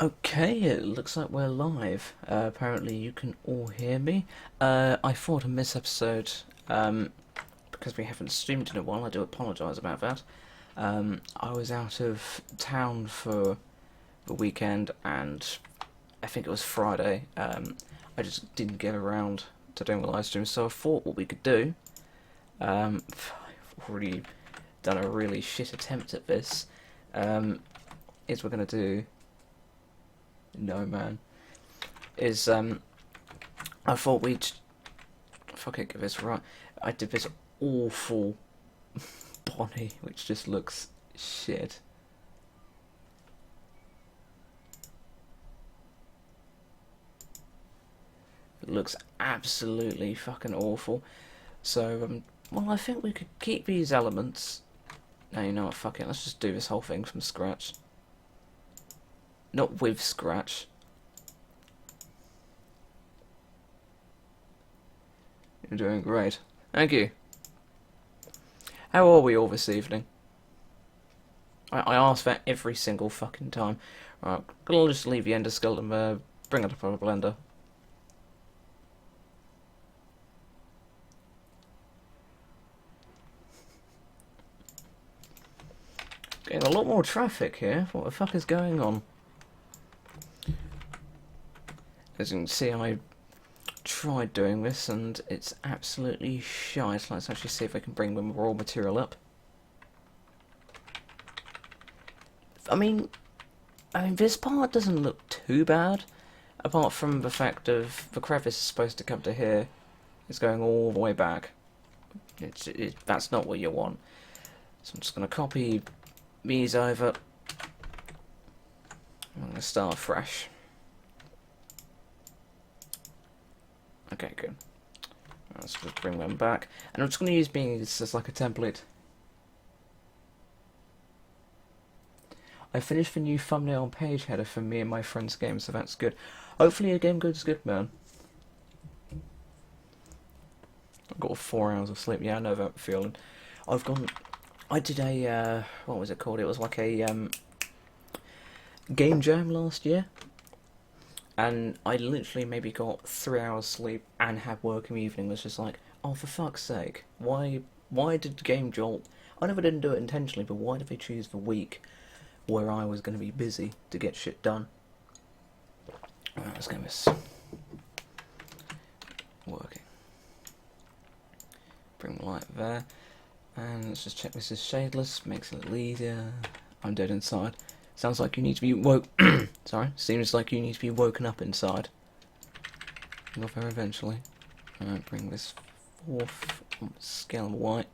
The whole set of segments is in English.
Okay, it looks like we're live. Apparently you can all hear me. I thought in this episode, because we haven't streamed in a while, I do apologise about that. I was out of town for the weekend and I think it was Friday. I just didn't get around to doing a live stream, so I thought what we could do, I've already done a really shit attempt at this, is we're going to do... No, man. I thought we'd... If I could get this right, I did this awful Bonnie, which just looks shit. It looks absolutely fucking awful. So, well, I think we could keep these elements. No, you know what, fuck it, let's just do this whole thing from scratch. Not with scratch. You're doing great. Thank you. How are we all this evening? I ask that every single fucking time. Right, gonna just leave the ender skeleton, bring it up on a blender. Getting a lot more traffic here. What the fuck is going on? As you can see, I tried doing this and it's absolutely shite. Let's actually see if I can bring the raw material up. I mean, this part doesn't look too bad, apart from the fact of the crevice is supposed to come to here. It's going all the way back. That's not what you want. So I'm just going to copy these over. I'm going to start fresh. Okay, good. Let's just bring them back. And I'm just going to use these as like a template. I finished the new thumbnail and page header for me and my friend's game, so that's good. Hopefully your game goes good, man. I've got 4 hours of sleep. Yeah, I know that feeling. I did a, what was it called? It was like a game jam last year. And I literally maybe got 3 hours sleep and had work in the evening. It was just like, oh, for fuck's sake. Why did Game Jolt... I never didn't do it intentionally, but why did they choose the week where I was going to be busy to get shit done? Alright, let's get this working. Bring the light there. And let's just check this is shadeless. Makes it a little easier. I'm dead inside. Sounds like you need to be woke. Sorry. Seems like you need to be woken up inside. We'll go there eventually. Alright, bring this forth. Scale of white.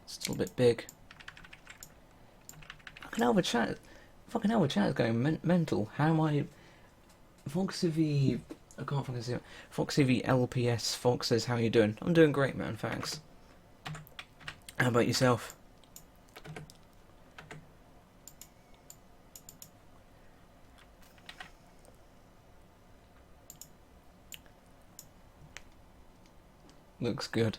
Still a bit big. Fucking hell, the chat is going mental. How am I... Foxy V... I can't fucking see it. Foxy V LPS Fox says, how you doing? I'm doing great, man, thanks. How about yourself? Looks good.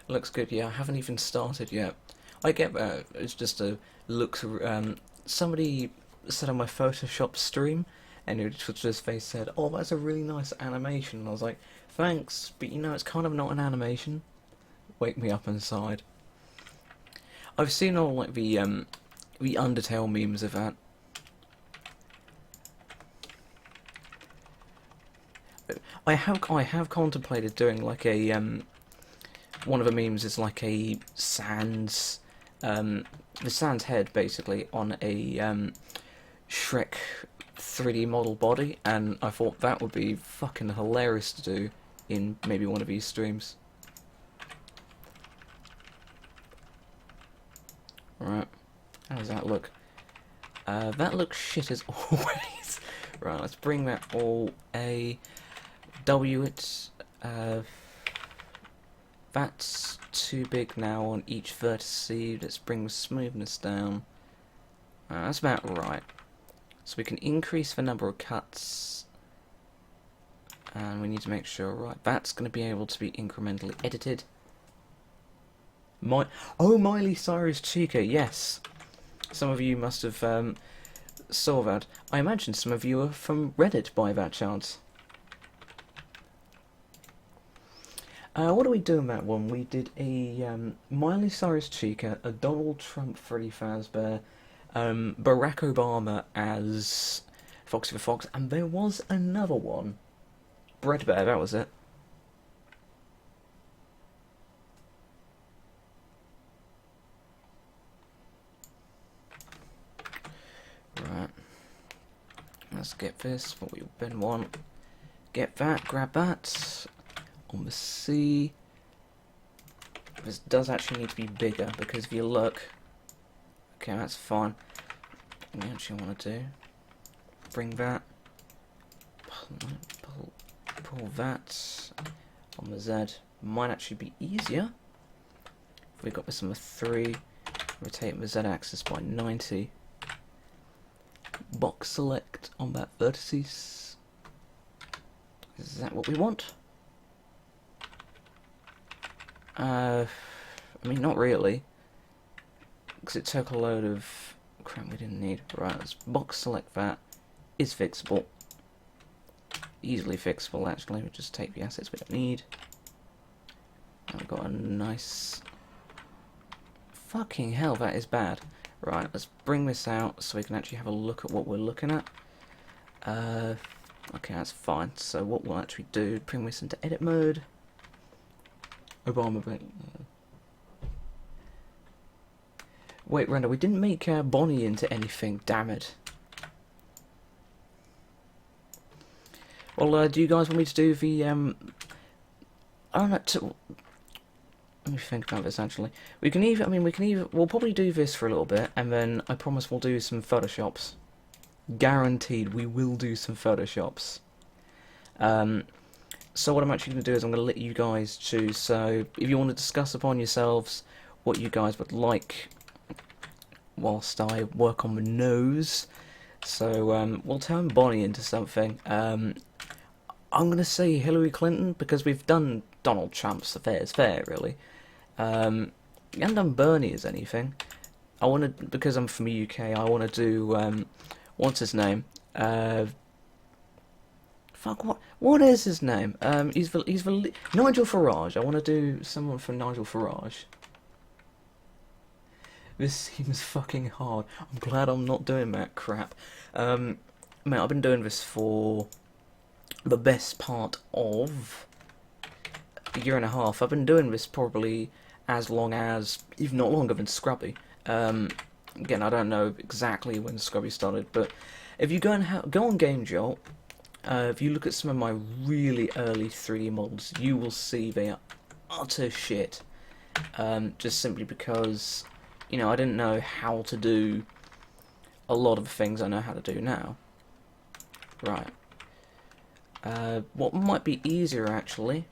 Looks good, yeah. I haven't even started yet. I get that. It's just a looks... somebody said on my Photoshop stream, and it just they said, oh, that's a really nice animation. And I was like, thanks, but you know, it's kind of not an animation. Wake me up inside. I've seen all like the Undertale memes of that. I have contemplated doing like a one of the memes is like a Sans the Sans head basically on a Shrek 3D model body, and I thought that would be fucking hilarious to do in maybe one of these streams. Right, how does that look? That looks shit as always. Right, let's bring that all it. That's too big now on each vertex. Let's bring the smoothness down. That's about right. So we can increase the number of cuts. And we need to make sure, right, that's going to be able to be incrementally edited. Miley Cyrus Chica, yes. Some of you must have saw that. I imagine some of you are from Reddit by that chance. What do we do in that one? We did a Miley Cyrus Chica, a Donald Trump Freddy Fazbear, Barack Obama as Foxy the Fox, and there was another one. Bread Bear, that was it. Right. Let's get this, what we've been want. Get that, grab that. On the C. This does actually need to be bigger, because if you look... Okay, that's fine. What we actually want to do... Bring that. Pull that. On the Z. Might actually be easier. If we got this on the 3. Rotate the Z axis by 90. Box select on that vertices. Is that what we want? I mean, not really, because it took a load of crap we didn't need. Right, let's box select that. Is fixable. Easily fixable, actually. We just take the assets we don't need. And we've got a nice... Fucking hell, that is bad. Right, let's bring this out so we can actually have a look at what we're looking at. Okay, that's fine. So what we'll actually do, bring this into edit mode. Obama. Wait, Render, we didn't make Bonnie into anything, damn it. Well, do you guys want me to do the, I don't know, let me think about this, actually. We can either, we'll probably do this for a little bit, and then I promise we'll do some Photoshops. Guaranteed, we will do some Photoshops. So what I'm actually going to do is I'm going to let you guys choose. So if you want to discuss upon yourselves what you guys would like whilst I work on the nose. So we'll turn Bonnie into something. I'm going to say Hillary Clinton because we've done Donald Trump's affairs fair, really. We haven't done Bernie as anything. I want to, because I'm from the UK, I want to do, what's his name? Fuck, what is his name? He's the Nigel Farage. I want to do someone from Nigel Farage. This seems fucking hard. I'm glad I'm not doing that crap. Mate, I've been doing this for the best part of a year and a half. I've been doing this probably as long as, if not longer than Scrubby. Again, I don't know exactly when Scrubby started, but if you go on Game Jolt, if you look at some of my really early 3D models, you will see they are utter shit. Just simply because, you know, I didn't know how to do a lot of the things I know how to do now. Right. What might be easier, actually,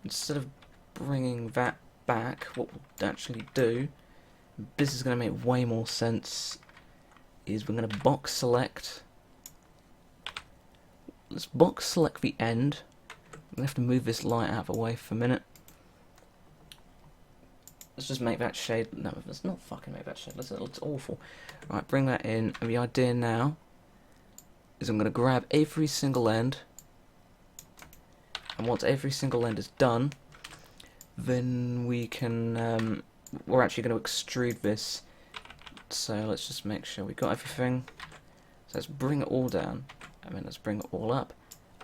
instead of bringing that back, what we'll actually do, this is going to make way more sense, is we're going to box select. Let's box select the end. I'm going to have to move this light out of the way for a minute. Let's just make that shade. No, let's not fucking make that shade. It looks awful. Right, bring that in. And the idea now is I'm going to grab every single end. And once every single end is done, then we can, we're actually going to extrude this. So let's just make sure we got everything. So let's bring it all down, and then let's bring it all up.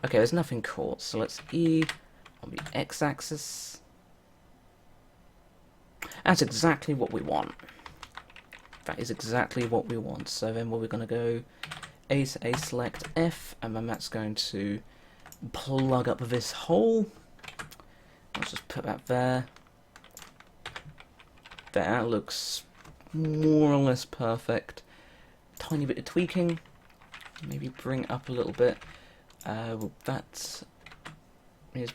Okay, there's nothing caught, so let's E on the X-axis. That's exactly what we want. That is exactly what we want. So then we're going to go A to A select F, and then that's going to plug up this hole. Let's just put that there. That looks more or less perfect. Tiny bit of tweaking. Maybe bring it up a little bit. Well, that is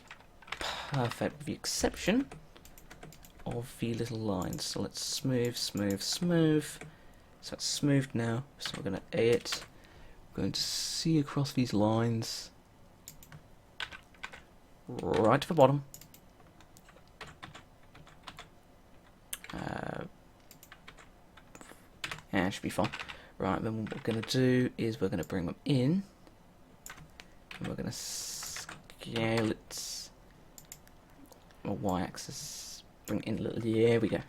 perfect with the exception of the little lines. So let's smooth, smooth, smooth. So it's smoothed now. So we're going to A it. We're going to see across these lines. Right to the bottom. That should be fine. Right, then what we're going to do is we're going to bring them in. And we're going to scale it. Or y-axis. Bring it in a little. There we go.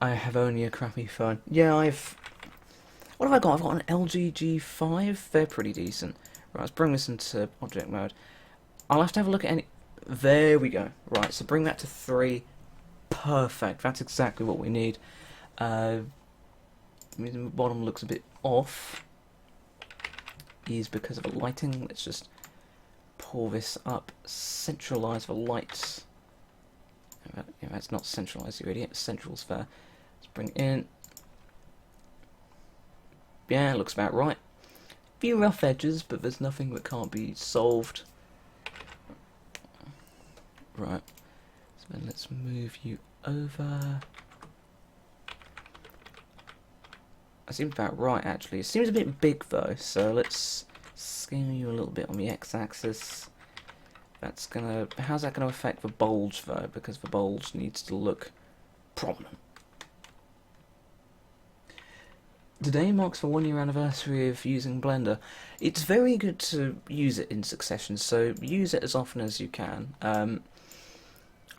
I have only a crappy phone. Yeah, what have I got? I've got an LG G5. They're pretty decent. Right, let's bring this into object mode. I'll have to have a look at any... There we go. Right, so bring that to 3. Perfect. That's exactly what we need. The bottom looks a bit off. Is because of the lighting. Let's just pull this up. Centralize the lights. Yeah, that's not centralized, you idiot. Central's there. Let's bring it in. Yeah, looks about right. Few rough edges, but there's nothing that can't be solved. Right. So then let's move you over. That seems about right, actually. It seems a bit big, though, so let's scale you a little bit on the x-axis. That's gonna... How's that gonna affect the bulge, though? Because the bulge needs to look prominent. Today marks the 1-year anniversary of using Blender. It's very good to use it in succession, so use it as often as you can.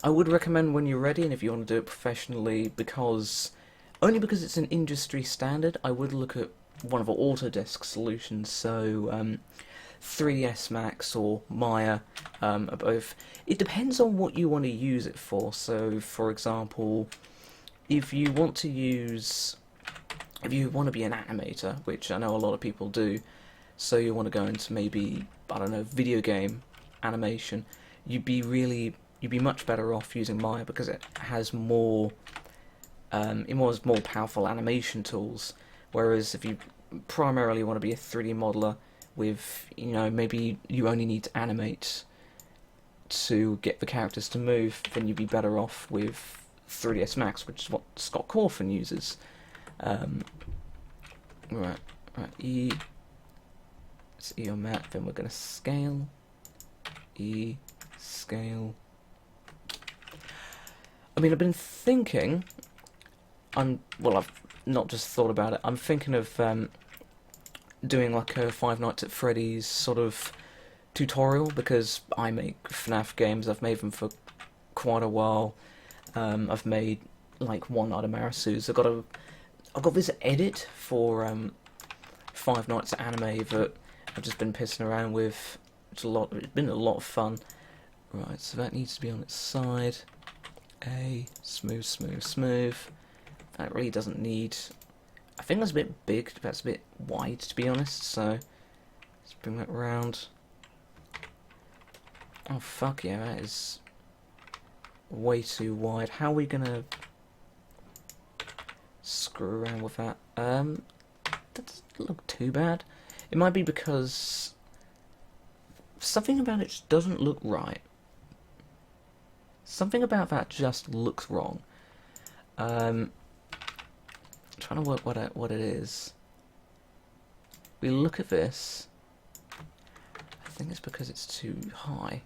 I would recommend when you're ready and if you want to do it professionally, only because it's an industry standard. I would look at one of the Autodesk solutions, so 3ds Max or Maya are both. It depends on what you want to use it for. So, for example, if you want to be an animator, which I know a lot of people do, so you want to go into maybe, I don't know, video game animation, you'd be much better off using Maya because it has more powerful animation tools. Whereas if you primarily want to be a 3D modeler with, maybe you only need to animate to get the characters to move, then you'd be better off with 3ds Max, which is what Scott Cawthon uses. Right, E. It's E on that. Then we're going to scale. E, scale. I mean, I've been thinking. I've not just thought about it. I'm thinking of doing like a Five Nights at Freddy's sort of tutorial, because I make FNAF games. I've made them for quite a while. I've made like One Night at Marisu's. I've got this edit for Five Nights at Anime that I've just been pissing around with. It's been a lot of fun. Right, so that needs to be on its side. Smooth, smooth, smooth. That really doesn't need... I think that's a bit big, that's a bit wide, to be honest, so let's bring that round. Oh, fuck yeah, that is way too wide. How are we gonna screw around with that? That doesn't look too bad. It might be because something about it just doesn't look right. Something about that just looks wrong. I'm trying to work what it is. We look at this. I think it's because it's too high.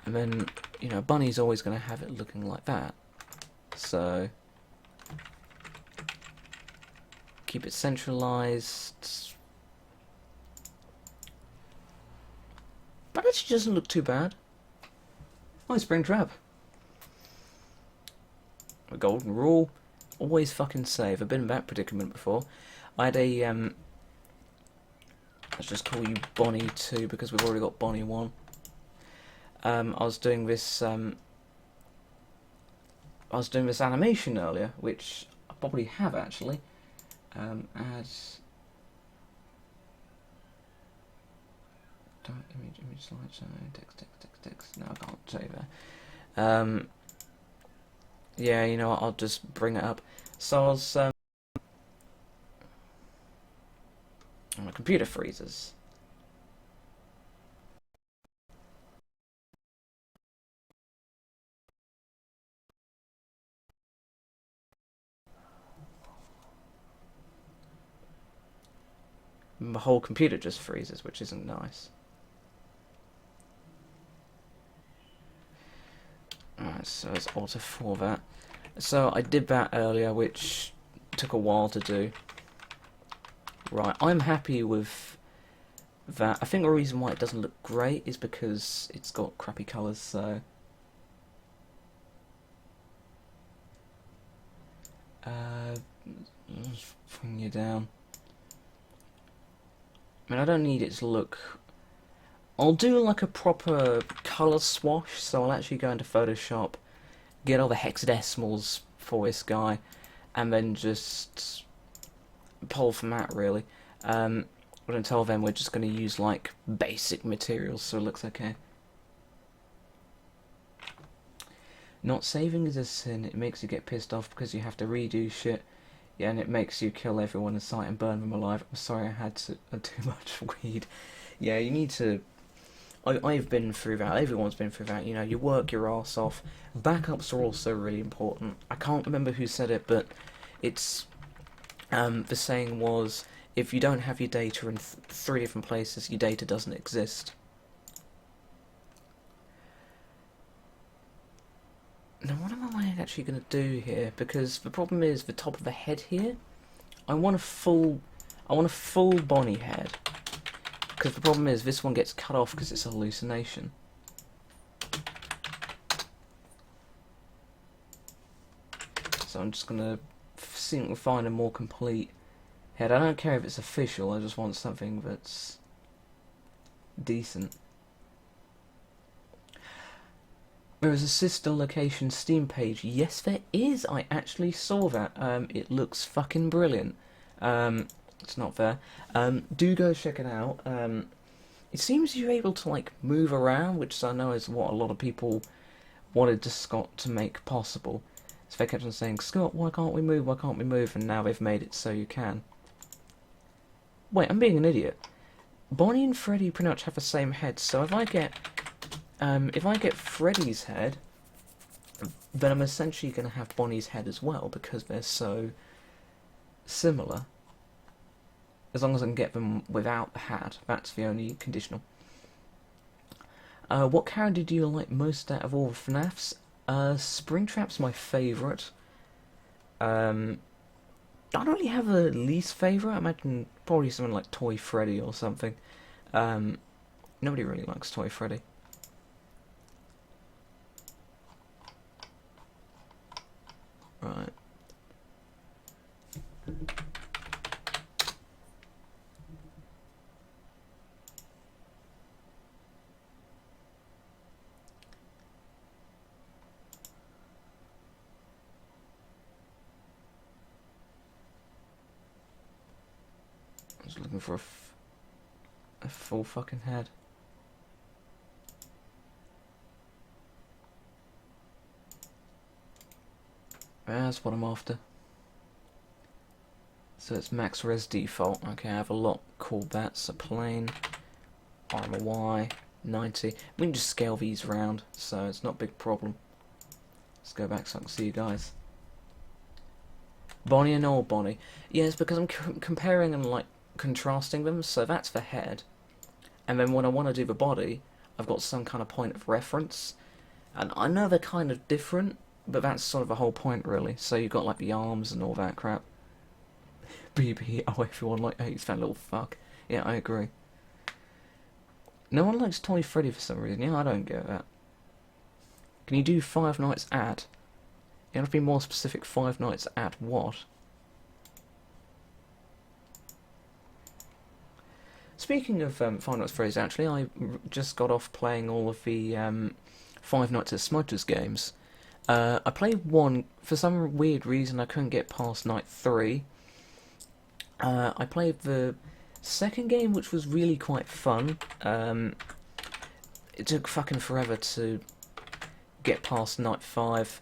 And then, Bunny's always going to have it looking like that. So, keep it centralized. That actually doesn't look too bad. Oh, Springtrap. A golden rule. Always fucking save. I've been in that predicament before. I had a, let's just call you Bonnie 2 because we've already got Bonnie 1. I was doing this animation earlier, which I probably have actually. Add image slideshow, text. No, I can't say that. Yeah, you know what, I'll just bring it up. So I was my computer freezes. My whole computer just freezes, which isn't nice. Alright, so it's auto for that. So I did that earlier, which took a while to do. Right, I'm happy with that. I think the reason why it doesn't look great is because it's got crappy colours, so... Just bring you down. I mean, I don't need it to look... I'll do like a proper colour swash, so I'll actually go into Photoshop, get all the hexadecimals for this guy, and then just pull from that, really. But until then, we're just going to use like basic materials, so it looks okay. Not saving is a sin. It makes you get pissed off because you have to redo shit. Yeah, and it makes you kill everyone in sight and burn them alive. I'm sorry I had too much weed. Yeah, you need to... I've been through that. Everyone's been through that. You know, you work your arse off. Backups are also really important. I can't remember who said it, but it's... the saying was, if you don't have your data in 3 different places, your data doesn't exist. Now, what am I actually going to do here? Because the problem is the top of the head here. I want a full Bonnie head. Because the problem is this one gets cut off because it's a hallucination. So I'm just going to see if we can find a more complete head. I don't care if it's official. I just want something that's decent. There is a sister location Steam page. Yes, there is. I actually saw that. It looks fucking brilliant. It's not fair. Do go check it out. It seems you're able to like move around, which I know is what a lot of people wanted Scott to make possible. So they kept on saying, Scott, why can't we move? Why can't we move? And now they've made it so you can. Wait, I'm being an idiot. Bonnie and Freddy pretty much have the same head. So if I get Freddy's head, then I'm essentially going to have Bonnie's head as well, because they're so similar. As long as I can get them without the hat, that's the only conditional. What character do you like most out of all the FNAFs? Springtrap's my favourite. I don't really have a least favourite. I imagine probably someone like Toy Freddy or something. Nobody really likes Toy Freddy. Right. I was looking for a full fucking head. That's what I'm after. So it's max res default. Okay, I have a lot called that. So plain, armor Y, 90. We can just scale these around, so it's not a big problem. Let's go back so I can see you guys. Bonnie and old Bonnie. Yeah, it's because I'm comparing and like contrasting them. So that's the head, and then when I want to do the body, I've got some kind of point of reference. And I know they're kind of different, but that's sort of the whole point, really. So you've got like the arms and all that crap. BB, oh, everyone hates that little fuck. Yeah, I agree. No one likes Toy Freddy for some reason. Yeah, I don't get that. Can you do 5 nights at? You have to be more specific. 5 nights at what? Speaking of 5 Nights at Freddy's, actually, I just got off playing all of the 5 Nights at Smudge's games. I played one. For some weird reason, I couldn't get past night 3. I played the second game, which was really quite fun. It took fucking forever to get past night 5.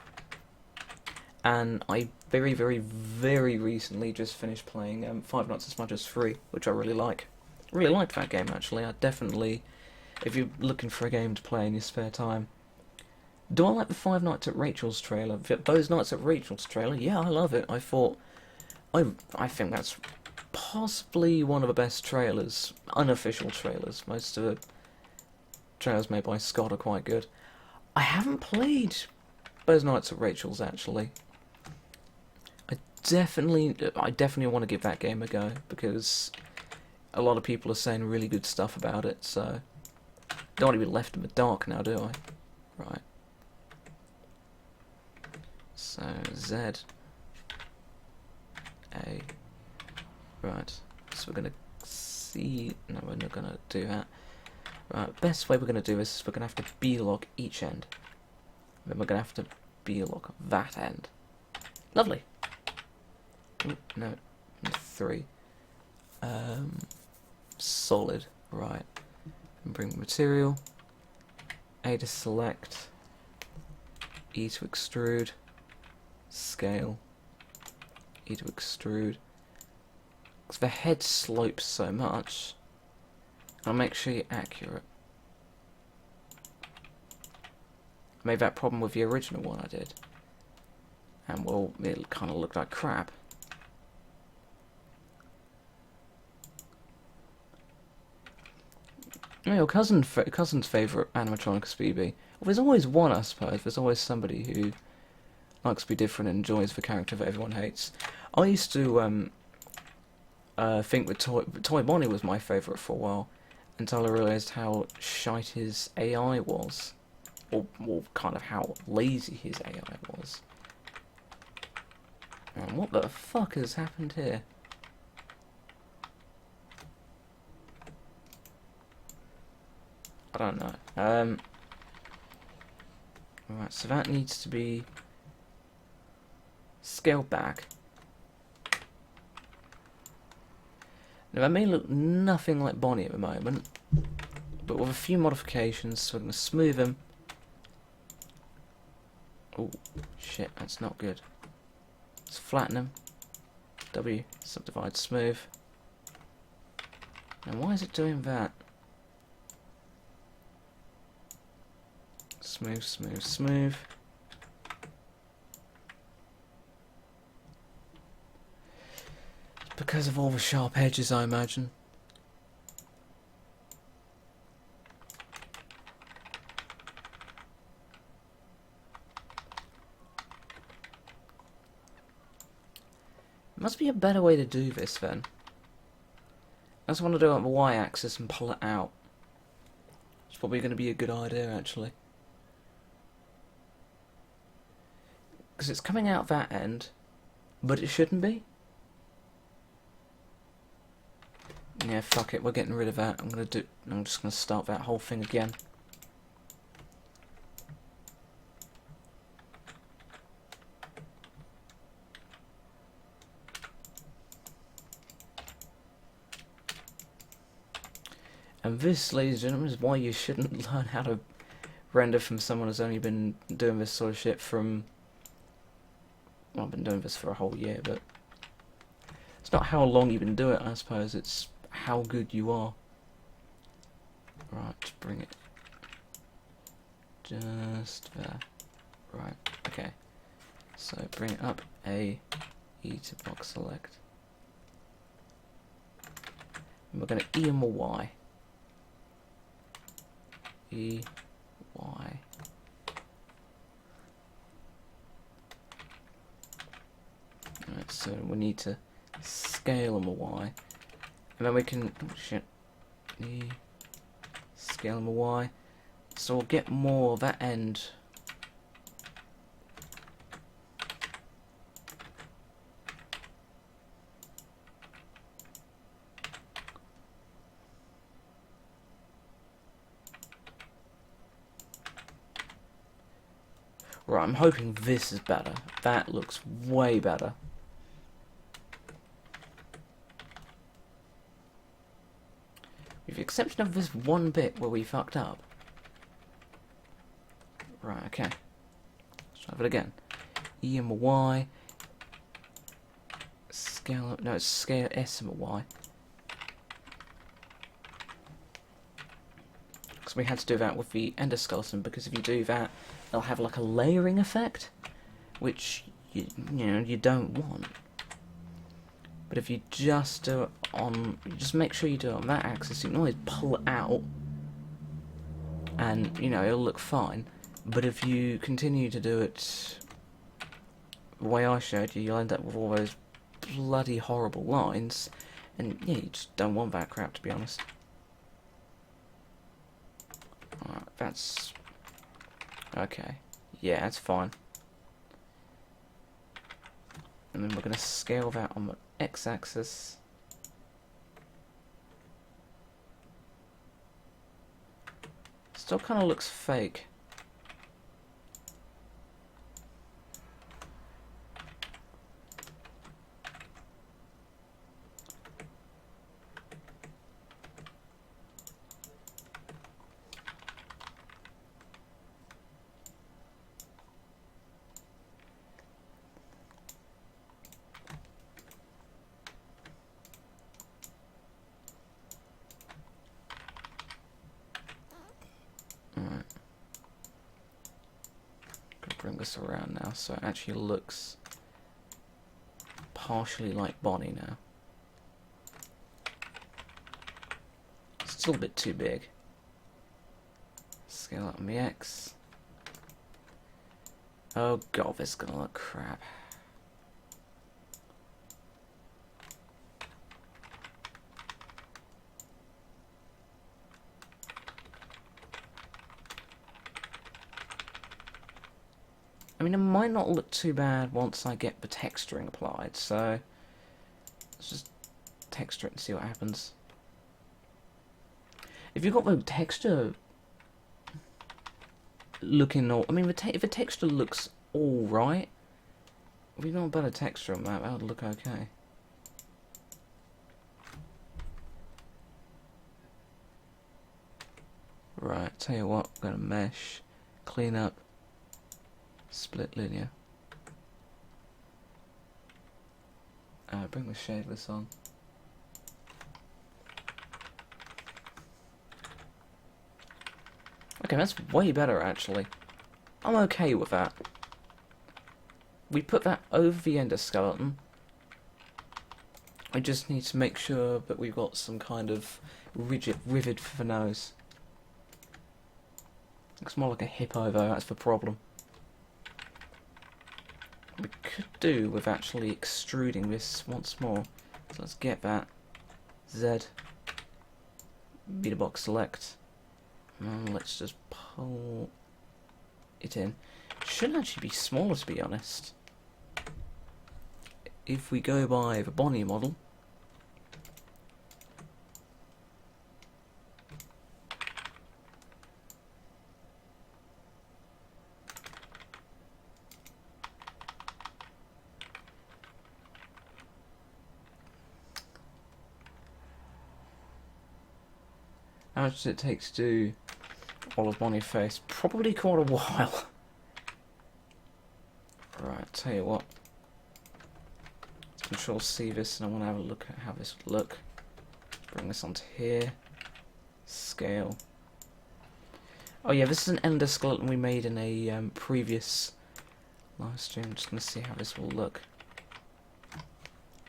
And I very, very, very recently just finished playing 5 Nights at Smudge's 3, which I really like. Really liked that game, actually. I definitely, if you're looking for a game to play in your spare time. Do I like the 5 Nights at Rachel's trailer? Those Nights at Rachel's trailer? Yeah, I love it. I think that's possibly one of the best trailers, unofficial trailers. Most of the trailers made by Scott are quite good. I haven't played Those nights at Rachel's, actually. I definitely want to give that game a go, because a lot of people are saying really good stuff about it, so don't want to be left in the dark now, do I? Right. So, Z. A. Right. So we're going to see... No, we're not going to do that. Right, best way we're going to do this is we're going to have to B-log each end. Then we're going to have to B-log that end. Lovely. Ooh, no, 3. Solid. Right. And bring material. A to select. E to extrude. Scale. E to extrude. Because the head slopes so much. I'll make sure you're accurate. I made that problem with the original one I did. And well, it kind of looked like crap. Your cousin's favourite animatronic is BB. Well, there's always one, I suppose. There's always somebody who likes to be different and enjoys the character that everyone hates. I used to think that Toy Bonnie was my favourite for a while, until I realised how shite his AI was. Or kind of how lazy his AI was. And what the fuck has happened here? I don't know. Right, so that needs to be scaled back. Now, that may look nothing like Bonnie at the moment, but with a few modifications, so we're going to smooth him. Oh, shit, that's not good. Let's flatten him. W, subdivide, smooth. Now, why is it doing that? Smooth, smooth, smooth. It's because of all the sharp edges, I imagine. Must be a better way to do this then. I just want to do it on the Y-axis and pull it out. It's probably going to be a good idea, actually. Because it's coming out that end, but it shouldn't be. Yeah, fuck it, we're getting rid of that. I'm just gonna start that whole thing again. And this, ladies and gentlemen, is why you shouldn't learn how to render from someone who's only been doing this sort of shit from... Well, I've been doing this for a whole year, but... It's not how long you've been doing it, I suppose, it's how good you are. Right, just bring it... Just there. Right, okay. So, bring it up, A, E to box select. And we're going to E and Y. E, Y. Alright, so we need to scale them a Y. And then we can, oh shit, E, scale them a Y. So we'll get more of that end. Right, I'm hoping this is better. That looks way better. With the exception of this one bit where we fucked up. Right, okay. Let's try it again. E and Y. Scale, no, it's scale S and Y. Because we had to do that with the endoskeleton, because if you do that, they'll have like a layering effect, which you know you don't want. But if you just do it on, just make sure you do it on that axis. You can always pull it out, and you know it'll look fine. But if you continue to do it the way I showed you, you'll end up with all those bloody horrible lines, and yeah, you just don't want that crap, to be honest. Alright, that's... okay. Yeah, that's fine. And then we're going to scale that on the x-axis. Still kind of looks fake. Bring this around now so it actually looks partially like Bonnie now. Still a bit too big. Scale up on the X. Oh god, this is gonna look crap. I mean, it might not look too bad once I get the texturing applied, so let's just texture it and see what happens. If you've got the texture looking all... I mean, if the texture looks alright, if you've got a better texture on that, that would look okay. Right, tell you what, I'm going to mesh, clean up, split linear. Bring the shadeless on. Okay, that's way better actually. I'm okay with that. We put that over the endoskeleton. I just need to make sure that we've got some kind of rivet for the nose. Looks more like a hippo though, that's the problem. We could do with actually extruding this once more. So let's get that. Z. Beta box select. And let's just pull it in. It should actually be smaller, to be honest. If we go by the Bonnie model, how much does it take to do all of Bonnie's face? Probably quite a while. Right, tell you what. Control C this, and I want to have a look at how this would look. Bring this onto here. Scale. Oh yeah, this is an endoskeleton we made in a previous live stream. I'm just going to see how this will look.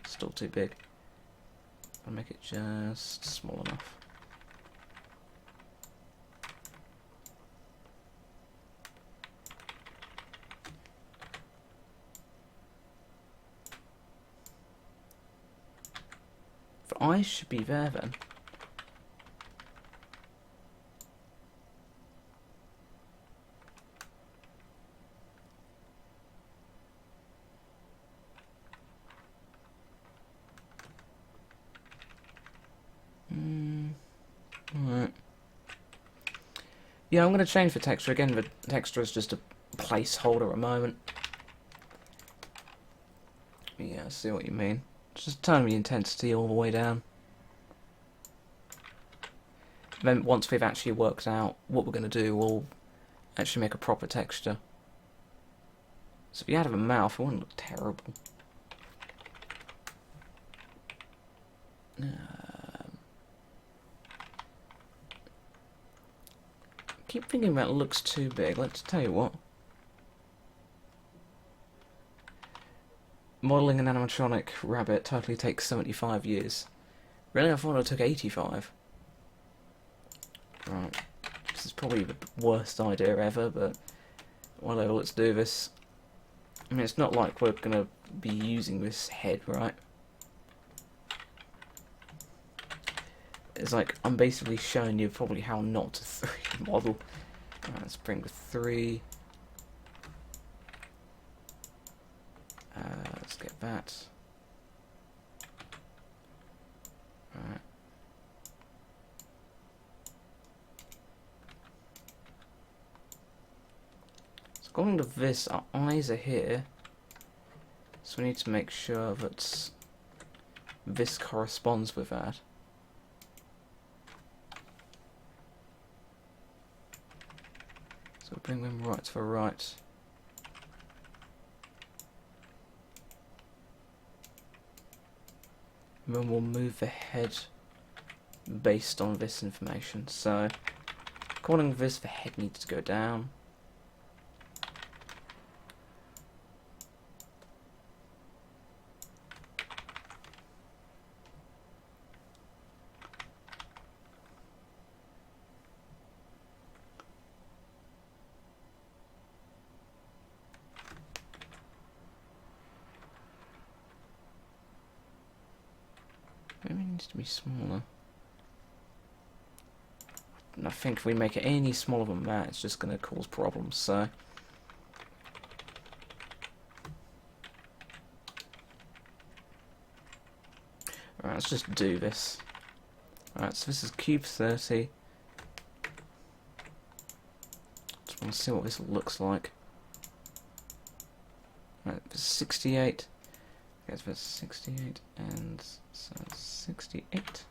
Still too big. I'll make it just small enough. The eyes should be there then. Alright. Yeah, I'm going to change the texture again. The texture is just a placeholder at the moment. Yeah, I see what you mean. Just turn the intensity all the way down. Then once we've actually worked out what we're going to do, we'll actually make a proper texture. So if you had a mouth, it wouldn't look terrible. Keep thinking that looks too big. Let's tell you what. Modelling an animatronic rabbit totally takes 75 years. Really? I thought it took 85. Right. This is probably the worst idea ever, but Whatever, let's do this. I mean, it's not like we're gonna be using this head, right? It's like, I'm basically showing you probably how not to 3D model. Alright, let's bring the 3. Let's get that. Alright. So according to this, our eyes are here. So we need to make sure that this corresponds with that. So bring them right to the right. And then we'll move the head based on this information. So, according to this, the head needs to go down. Maybe it needs to be smaller. And I think if we make it any smaller than that, it's just going to cause problems, so... Alright, let's just do this. Alright, so this is cube 30. Just want to see what this looks like. Alright, this is 68. Okay, so that's 68, and so 68.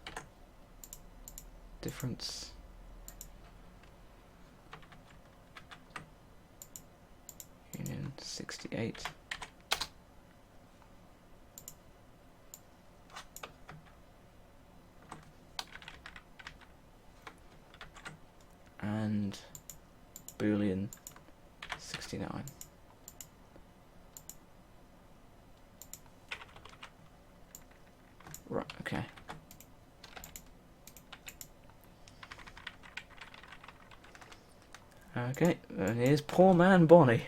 Difference. Union 68. And Boolean 69. Right, okay. Okay, and here's poor man Bonnie.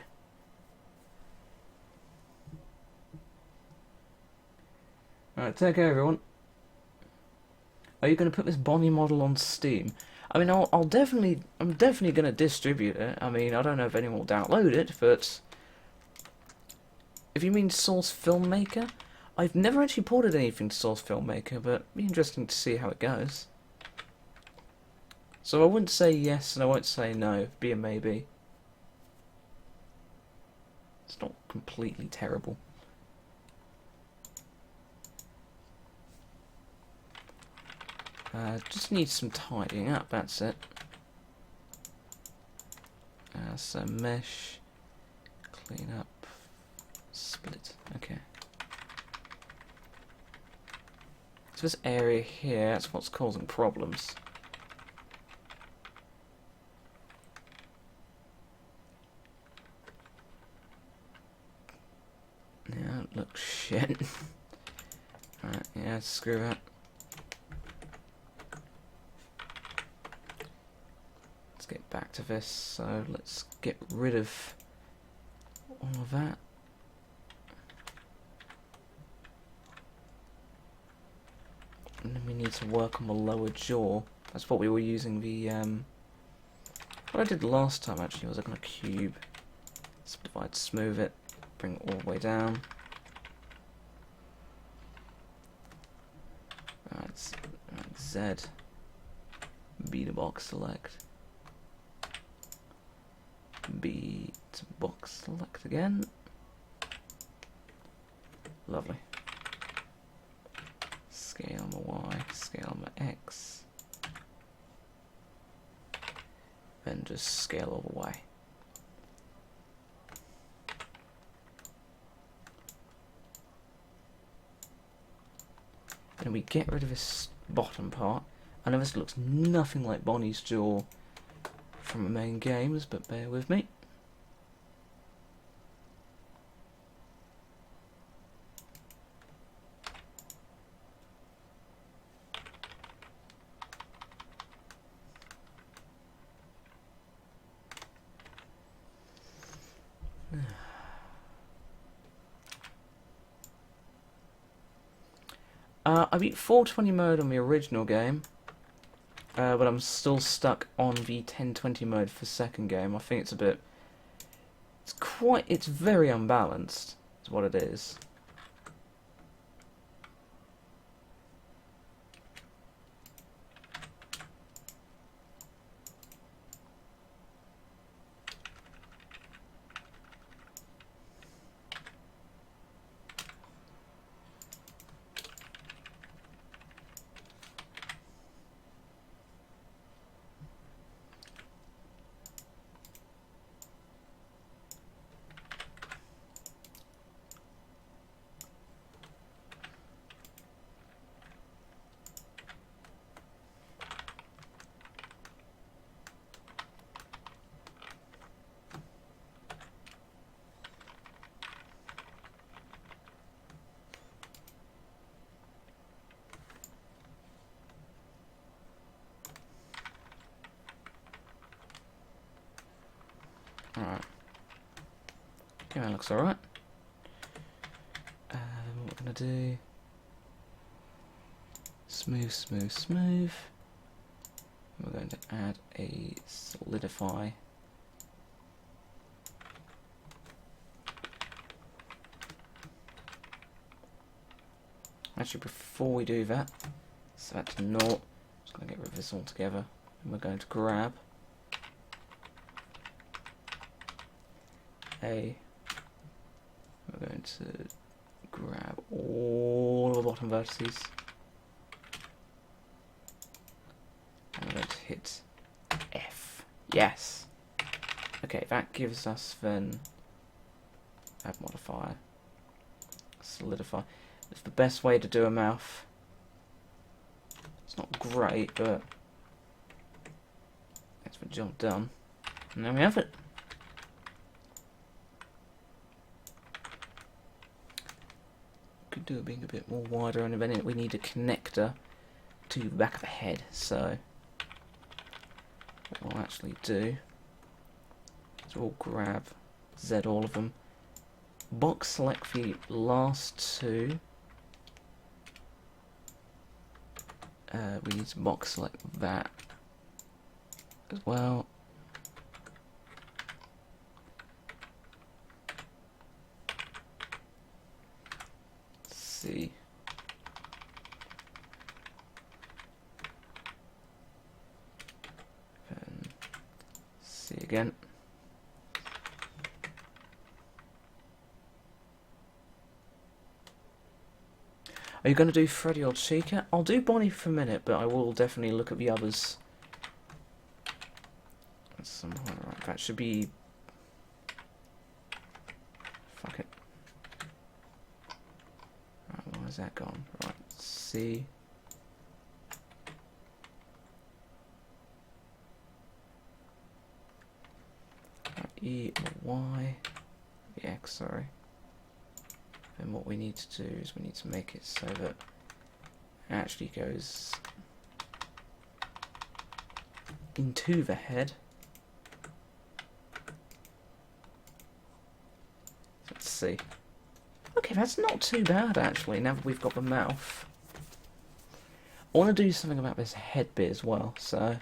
Alright, take care everyone. Are you going to put this Bonnie model on Steam? I mean, I'm definitely going to distribute it. I mean, I don't know if anyone will download it, but... If you mean Source Filmmaker, I've never actually ported anything to Source Filmmaker, but it'd be interesting to see how it goes. So I wouldn't say yes and I won't say no, it'd be a maybe. It's not completely terrible. Just needs some tidying up, that's it. So mesh, clean up, split, okay. So this area here, that's what's causing problems. Yeah, it looks shit. Alright, yeah, screw that. Let's get back to this, so let's get rid of all of that. And then we need to work on the lower jaw. That's what we were using the, what I did last time actually was like on a cube. Subdivide, smooth it, bring it all the way down. Right, Z, B to box select. B to box select again. Lovely. Scale my Y, scale my X. Then just scale all the way. And we get rid of this bottom part. I know this looks nothing like Bonnie's jaw from the main games, but bear with me. I beat 420 mode on the original game, but I'm still stuck on the 1020 mode for second game. I think it's a bit... It's very unbalanced, is what it is. Alright. Okay, that looks alright. What we're going to do... Smooth, smooth, smooth. We're going to add a solidify. Actually, before we do that, set that to 0. I'm just going to get rid of this altogether. And we're going to grab we're going to grab all of the bottom vertices and we're going to hit F. Yes. Okay, that gives us then add modifier, solidify. It's the best way to do a mouth. It's not great, but that's the job done. And there we have it. Could do it being a bit more wider, and then we need a connector to the back of the head. So what we'll actually do is we'll grab Z all of them, box select the last two. We need to box select that as well. See. And see again. Are you going to do Freddy or Chica? I'll do Bonnie for a minute, but I will definitely look at the others. At some point, right, that should be... Fuck it. Right, why is that gone? Right, C. Right, E or Y. The X, sorry. And what we need to do is we need to make it so that it actually goes into the head. Let's see. Okay, that's not too bad actually, now that we've got the mouth. I want to do something about this head bit as well, so...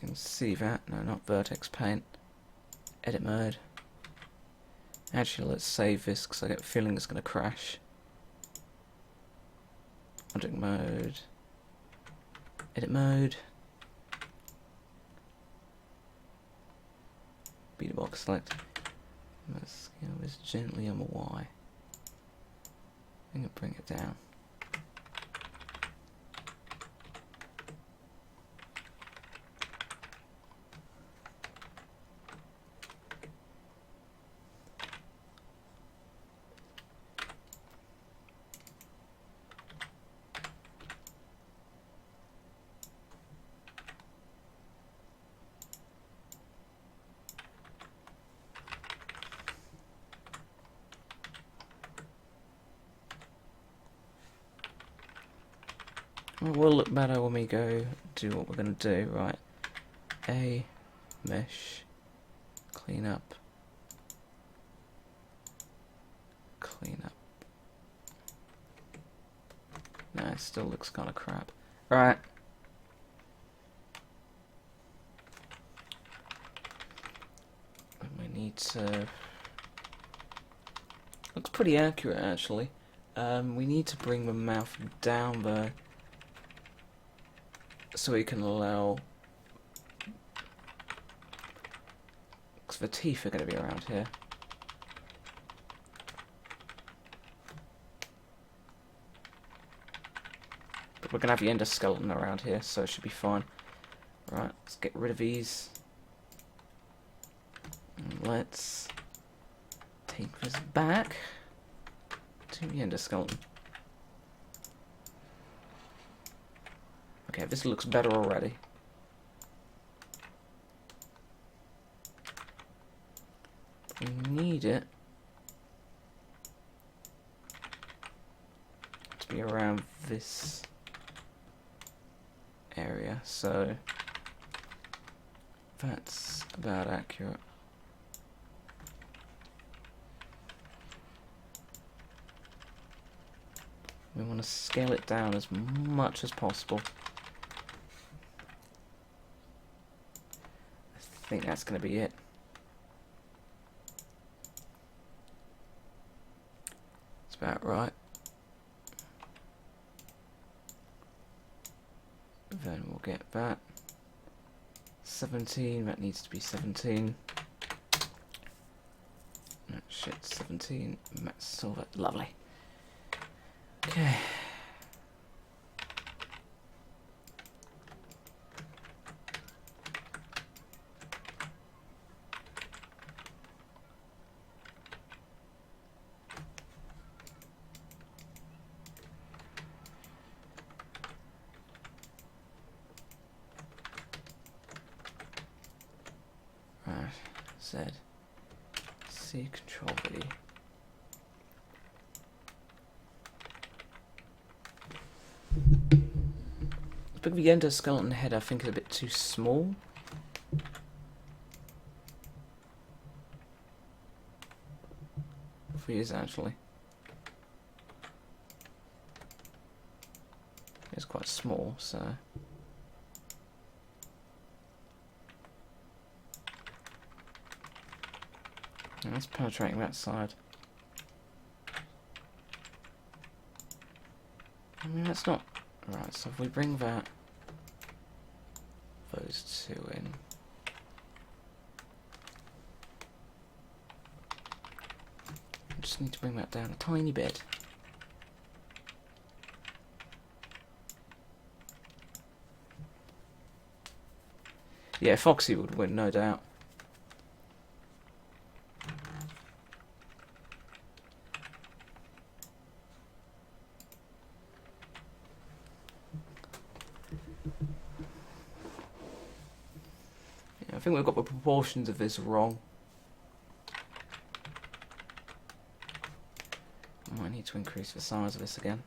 You can see that. No, not vertex paint. Edit mode. Actually, let's save this because I get a feeling it's going to crash. Object mode. Edit mode. Beta box select. Let's scale this gently on the Y. I'm going to bring it down. Well, we'll look better when we go do what we're going to do, right? A, mesh, clean up, clean up. No, it still looks kind of crap. Right. And we need to... Looks pretty accurate, actually. We need to bring the mouth down there so we can allow... Because the teeth are going to be around here. But we're going to have the endoskeleton around here, so it should be fine. Right, let's get rid of these. And let's take this back to the endoskeleton. Okay, this looks better already. We need it to be around this area, so that's about accurate. We want to scale it down as much as possible. I think that's going to be it. That's about right. Then we'll get that. 17, that needs to be 17. No, shit, 17. That's silver. Lovely. Okay. Right, Z. C, Control V. But the endoskeleton head, I think, is a bit too small. For you, actually. It's quite small, so. And that's penetrating that side. I mean, that's not. Right, so if we bring those two in. I just need to bring that down a tiny bit. Yeah, Foxy would win, no doubt. I think we've got the proportions of this wrong. I might need to increase the size of this again.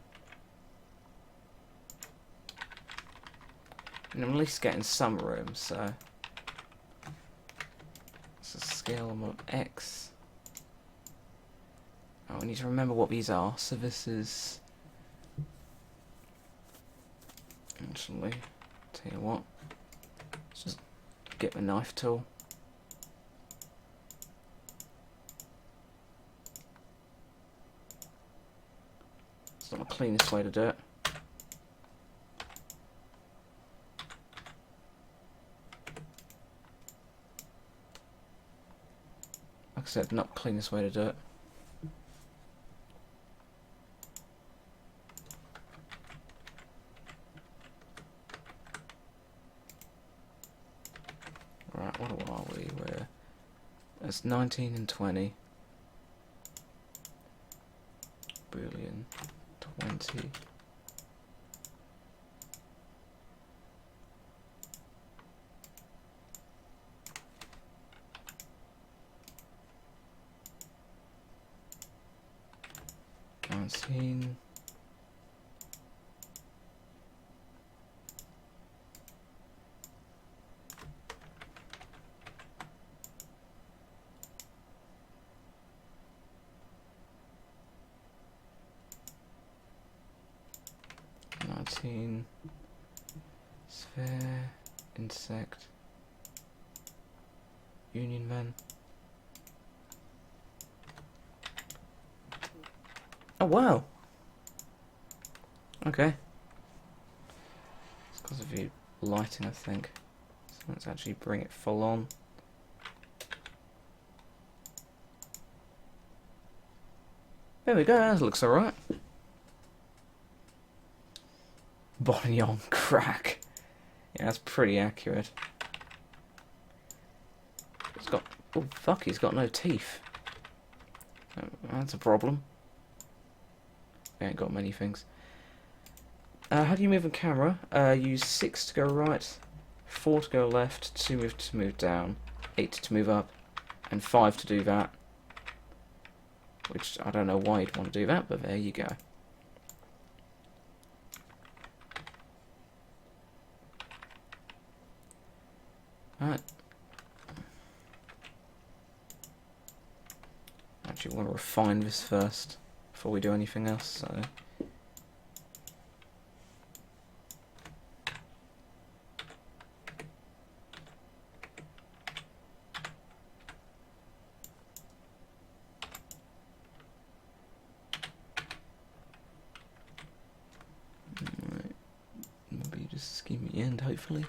And I'm at least getting some room, so... Let's scale them up X. Oh, we need to remember what these are. So this is... Actually, tell you what. Let's just get the knife tool. It's not the cleanest way to do it. Like I said, not the cleanest way to do it. Right, what are we? That's 19 and 20. Boolean 20. Nineteen. Cartoon. Sphere. Insect. Union Man. Oh wow! Okay. It's because of the lighting, I think. So let's actually bring it full on. There we go, that looks alright. Body on crack. Yeah, that's pretty accurate. It's got... oh fuck, he's got no teeth. That's a problem. He ain't got many things. How do you move a camera? Use 6 to go right, 4 to go left, 2 to move down, 8 to move up, and 5 to do that. Which, I don't know why you'd want to do that, but there you go. Alright. Actually, want to refine this first, before we do anything else, so... maybe just scheme the end, hopefully.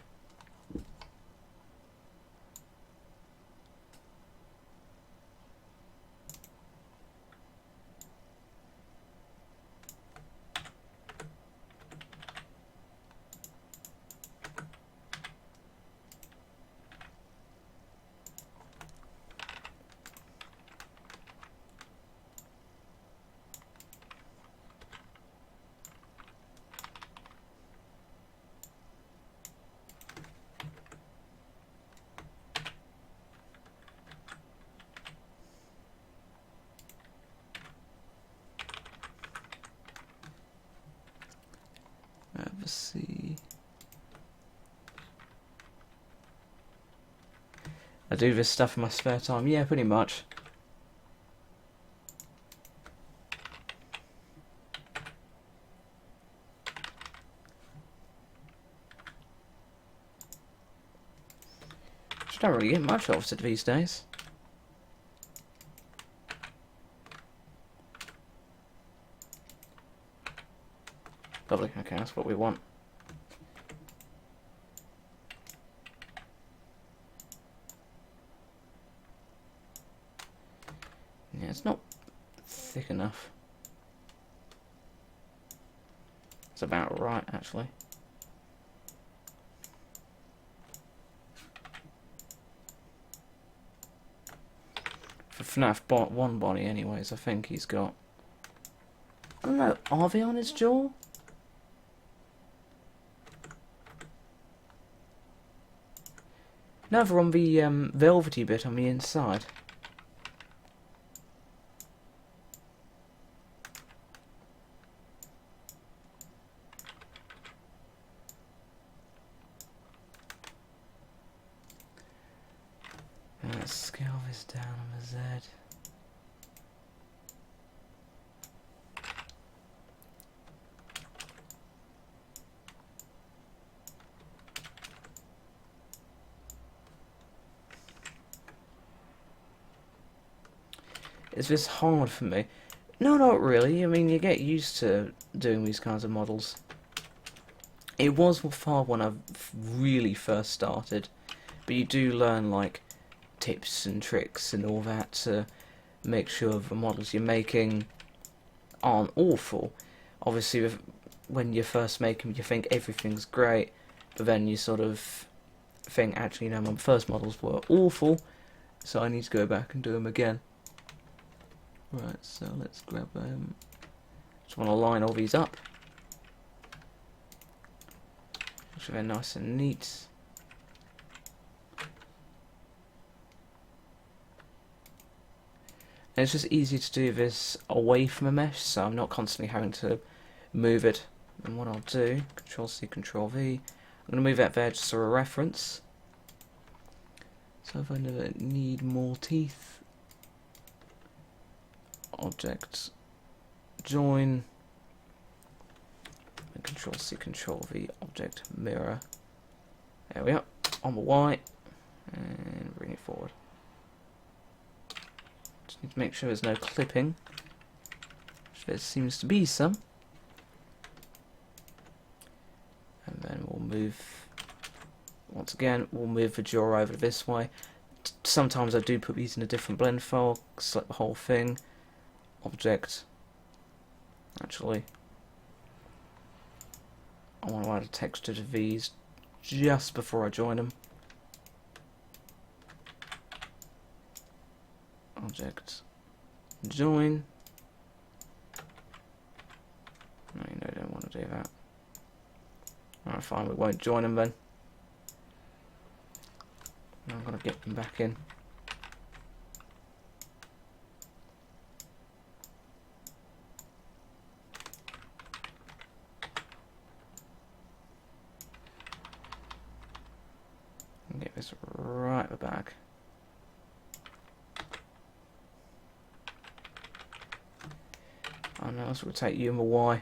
Let's see. I do this stuff in my spare time. Yeah, pretty much. Which I don't really get much of it these days. Lovely, okay, that's what we want. Yeah, it's not thick enough. It's about right, actually. For FNAF 1 body, anyways, I think he's got... I don't know, are they on his jaw? No, they're on the velvety bit on the inside. Let's scale this down on the Z. Is this hard for me? No, not really. I mean, you get used to doing these kinds of models. It was hard when I really first started, but you do learn, like, tips and tricks and all that to make sure the models you're making aren't awful. Obviously, when you first make them, you think everything's great, but then you sort of think, actually, no, my first models were awful, so I need to go back and do them again. Right, so let's grab just want to line all these up. So they're nice and neat. And it's just easy to do this away from a mesh, so I'm not constantly having to move it. And what I'll do, Control C, Control V, I'm going to move that there just for a reference. So if I never need more teeth, Object, Join, and Control C, Control V, object mirror. There we are, on the Y, and bring it forward. Just need to make sure there's no clipping, which there seems to be some. And then we'll move, once again, we'll move the jaw over this way. Sometimes I do put these in a different blend file, select the whole thing, object, actually, I want to add a texture to these just before I join them. Object, join. No, you know, don't want to do that. Alright, fine, we won't join them then. Now I'm going to get them back in. And get this right at the back. Oh no, let's rotate you and the Y.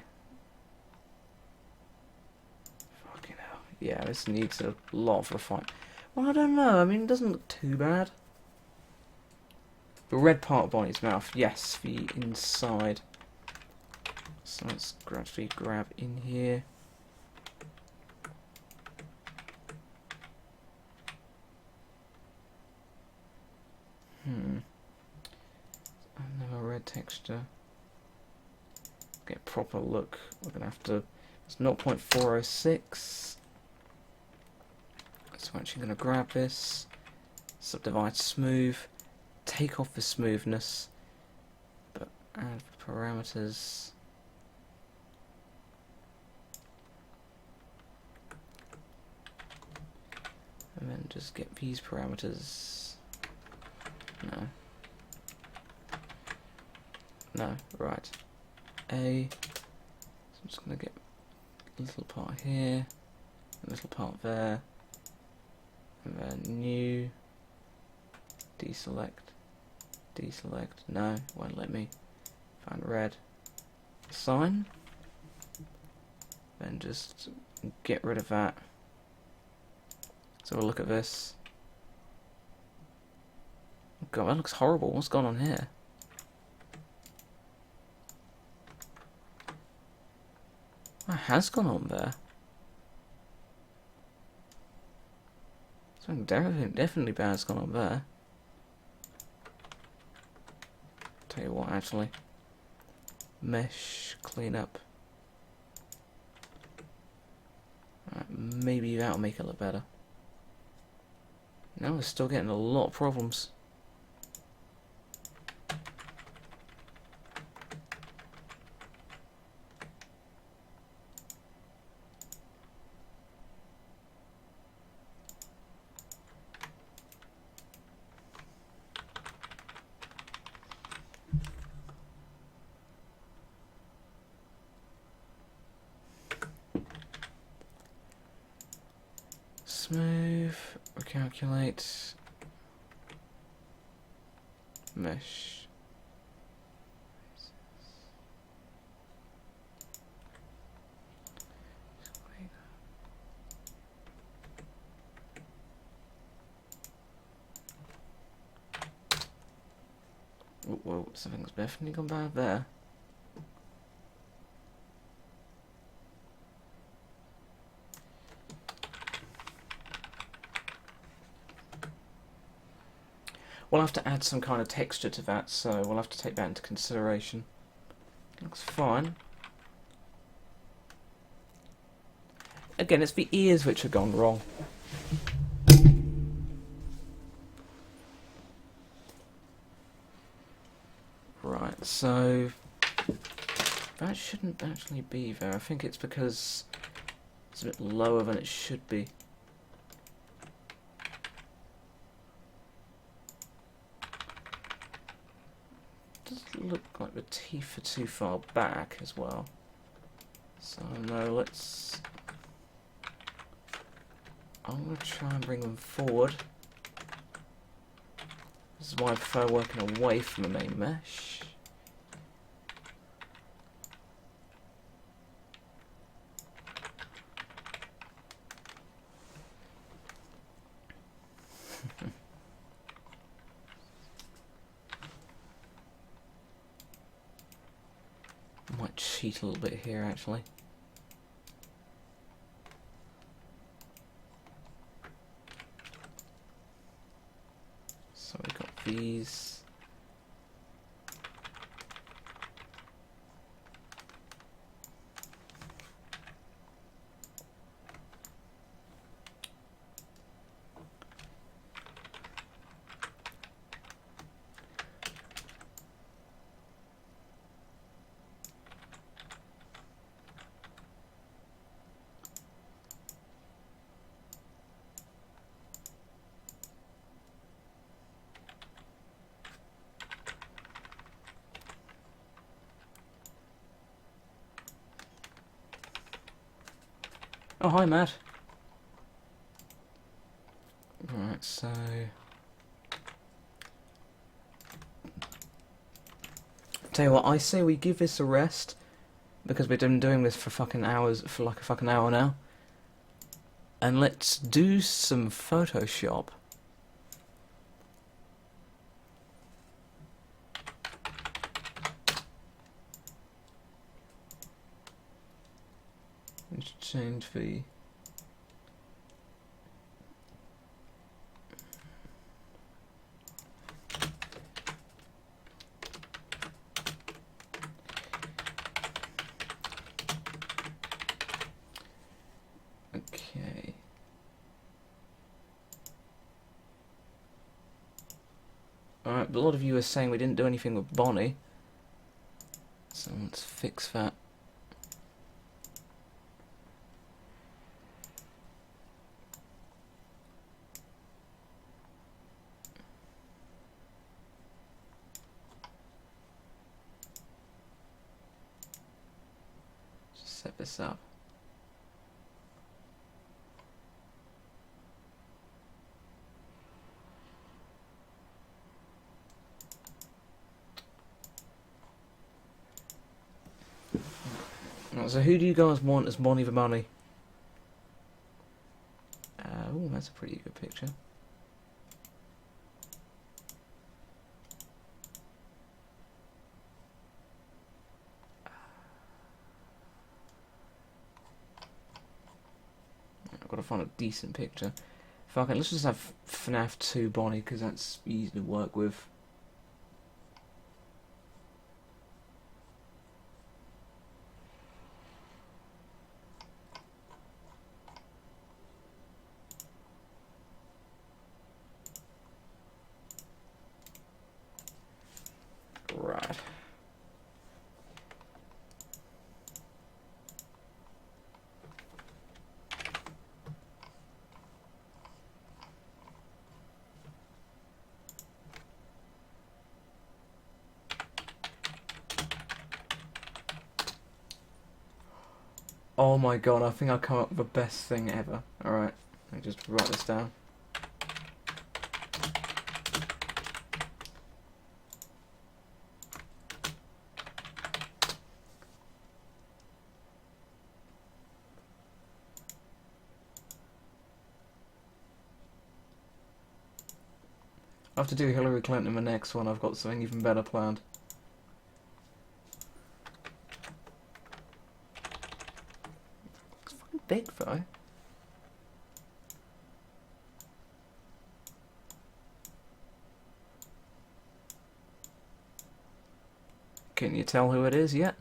Fucking hell. Yeah, this needs a lot of refinement. Well, I don't know. I mean, it doesn't look too bad. The red part of his mouth, yes, the inside. So let's gradually grab in here. Another red texture. Get a proper look. We're gonna have to. It's 0.406. So I'm actually going to grab this, subdivide smooth, take off the smoothness, but add the parameters. And then just get these parameters. No. No, right. A. So I'm just going to get a little part here, a little part there. And then new, deselect, no, won't let me, find red, assign, then just get rid of that. So we'll look at this. God, that looks horrible, what's gone on here? What has gone on there? Something definitely bad's gone on there. Tell you what, actually. Mesh, clean up. Right, maybe that'll make it look better. Now we're still getting a lot of problems. Smooth, recalculate, mesh. Whoa, something's definitely gone bad there. We'll have to add some kind of texture to that, so we'll have to take that into consideration. Looks fine. Again, it's the ears which have gone wrong. Right, so that shouldn't actually be there. I think it's because it's a bit lower than it should be. Look like the teeth are too far back as well. So no, let's. I'm gonna try and bring them forward. This is why I prefer working away from the main mesh. cheat a little bit here, actually. So we've got these. Oh, hi, Matt. Right, so... Tell you what, I say we give this a rest, because we've been doing this for fucking hours, for like a fucking hour now. And let's do some Photoshop. Let's change the... Okay. Alright, but a lot of you are saying we didn't do anything with Bonnie. So let's fix that. Just set this up. Right, so who do you guys want as Bonnie the Bunny? Oh, that's a pretty good picture. I've got to find a decent picture. Fuck it, let's just have FNAF 2 Bonnie, because that's easy to work with. Right. Oh my god, I think I'll come up with the best thing ever. Alright, let me just write this down. I have to do Hillary Clinton in the next one, I've got something even better planned. It's fucking big though. Can you tell who it is yet?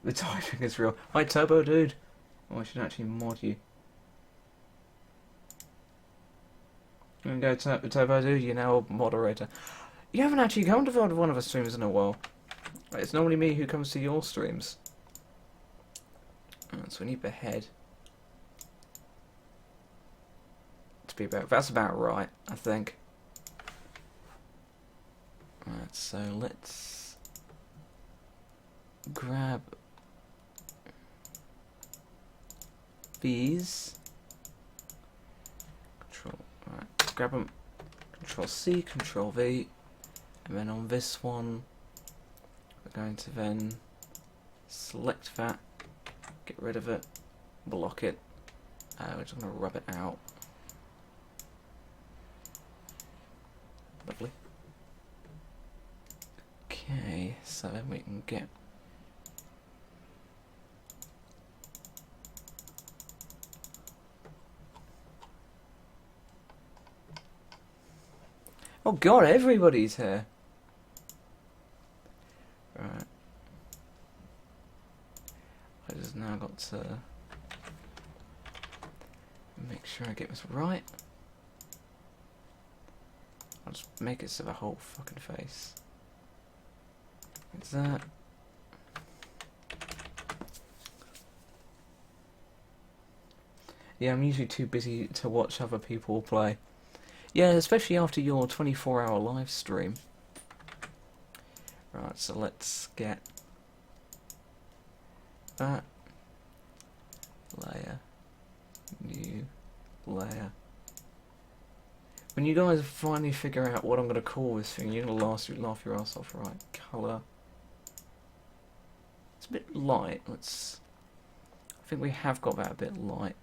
The typing is real. Hi Turbo Dude! Oh, I should actually mod you. I'm gonna go Turbo Dude, you're now a moderator. You haven't actually come to one of our streams in a while. It's normally me who comes to your streams. So we need the head. To be about, that's about right, I think. Right, so let's grab these. Control, right, grab them. Control C, Control V. And then on this one, we're going to then select that, get rid of it, block it. We're just going to rub it out. Lovely. Okay, so then we can get oh god, everybody's here. Right. I just now got to make sure I get this right. I'll just make it so the whole fucking face. It's that. Yeah, I'm usually too busy to watch other people play. Yeah, especially after your 24-hour live stream. Right, so let's get that layer, new layer. When you guys finally figure out what I'm going to call this thing, you're going to laugh your ass off. Right, colour. It's a bit light. Let's. I think we have got that a bit light.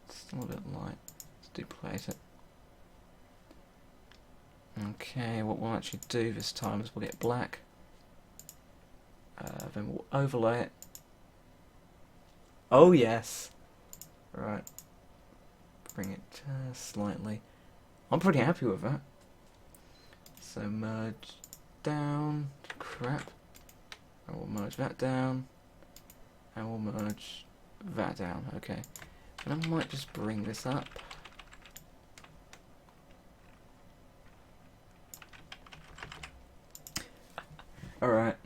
Still a bit light. Let's duplicate it. Okay, what we'll actually do this time is we'll get black. Then we'll overlay it. Oh yes! Right. Bring it slightly. I'm pretty happy with that. So merge down. Crap. And we'll merge that down. And we'll merge that down. Okay. And I might just bring this up. Alright.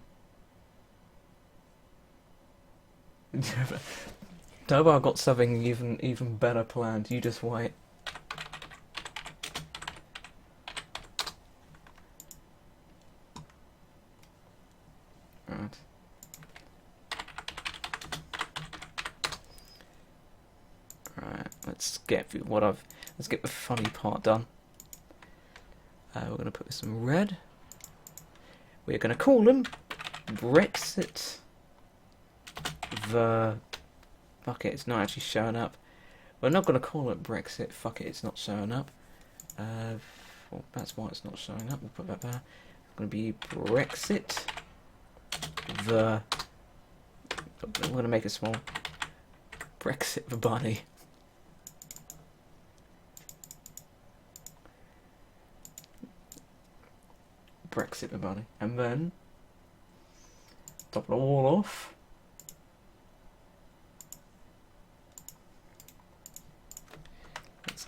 Tobo, I've got something even better planned. You just wait. Right. Right. Let's get the funny part done. We're gonna put this in red. We're gonna call them Brexit. Fuck it, it's not actually showing up. We're not going to call it Brexit. Fuck it, it's not showing up. Well, that's why it's not showing up. We'll put that there. It's going to be Brexit. We're going to make it small. Brexit the bunny. Brexit the bunny. And then top it all off.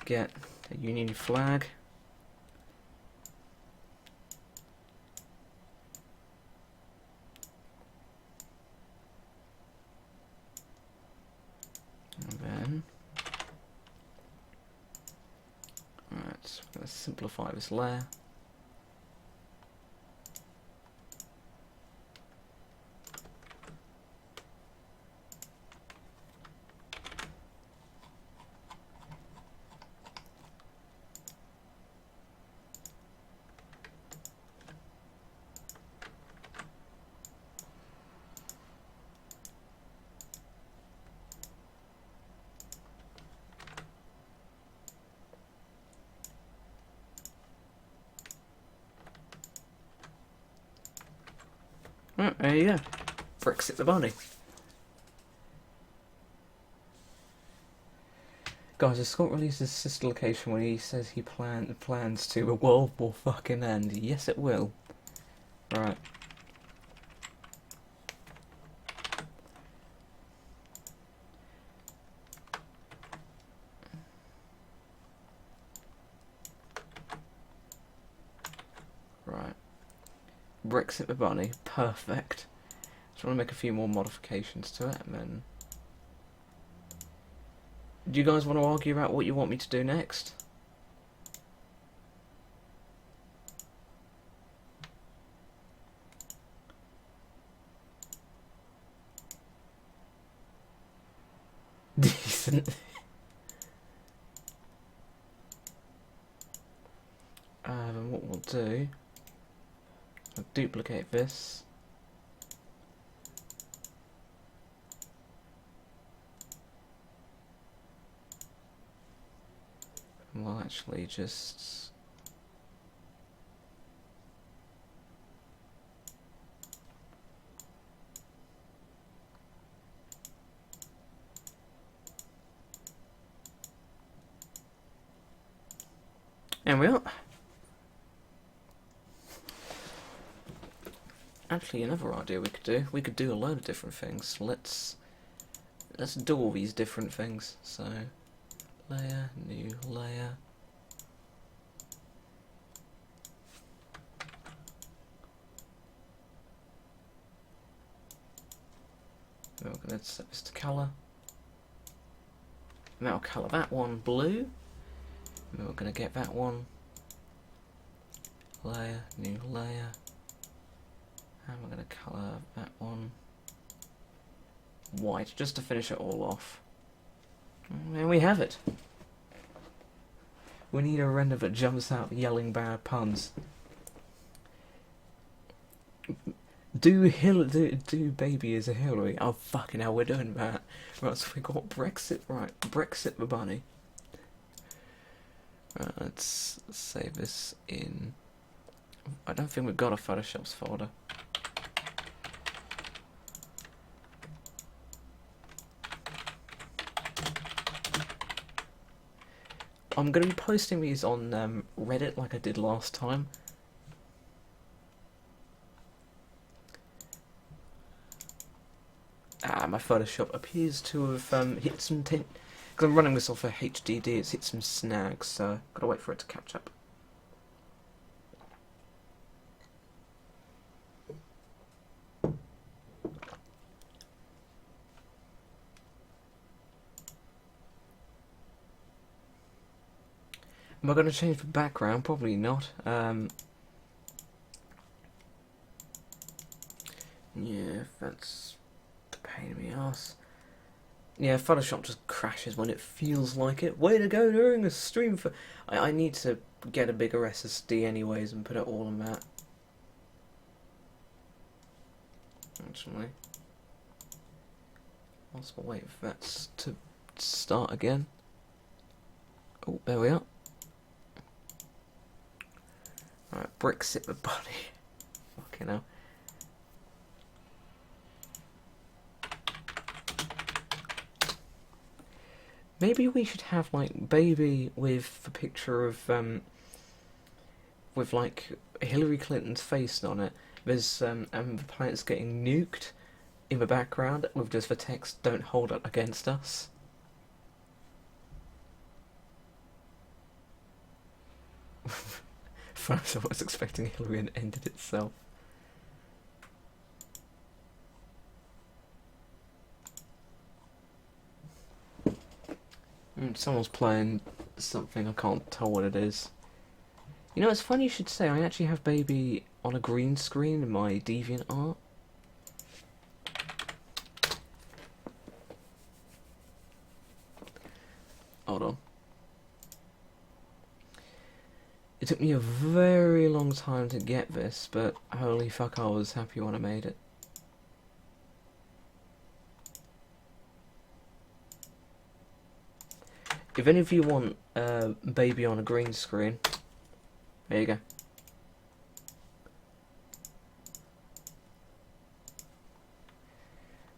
Get a Union flag. And then, alright, so we're going to simplify this layer. Right, there you go. Brexit the bunny. Guys, has Scott released his sister location when he says he plans to? The world will fucking end. Yes, it will. Right. Right. Brexit the bunny. Perfect. Just want to make a few more modifications to it, and then... Do you guys want to argue about what you want me to do next? Decent. do, I'll duplicate this. And we'll actually just... There we are. Actually, another idea we could do a load of different things. Let's do all these different things. So, layer, new layer. We're going to set this to colour. And that'll colour that one blue. And we're going to get that one layer, new layer. And we're going to colour that one white, just to finish it all off. And there we have it. We need a render that jumps out yelling bad puns. Do baby is a Hillary. Oh fucking hell, we're doing that. Right, so we got Brexit right. Brexit the bunny. Right, let's save this in... I don't think we've got a Photoshops folder. I'm going to be posting these on Reddit like I did last time. My Photoshop appears to have hit some... Because I'm running this off a HDD, it's hit some snags, so gotta wait for it to catch up. Am I going to change the background? Probably not. Yeah, that's a pain in the ass. Yeah, Photoshop just crashes when it feels like it. Way to go during a stream for... I need to get a bigger SSD anyways and put it all on that. Actually. Whilst we're waiting for that to start again. Oh, there we are. Alright, Brexit the bunny. Fucking hell. Maybe we should have like baby with the picture of with like Hillary Clinton's face on it. There's and the planet's getting nuked in the background with just the text "Don't hold it against us." First, I was expecting Hillary and ended itself. Someone's playing something, I can't tell what it is. You know, it's funny you should say, I actually have baby on a green screen in my DeviantArt. Hold on. It took me a very long time to get this, but holy fuck, I was happy when I made it. If any of you want baby on a green screen, there you go.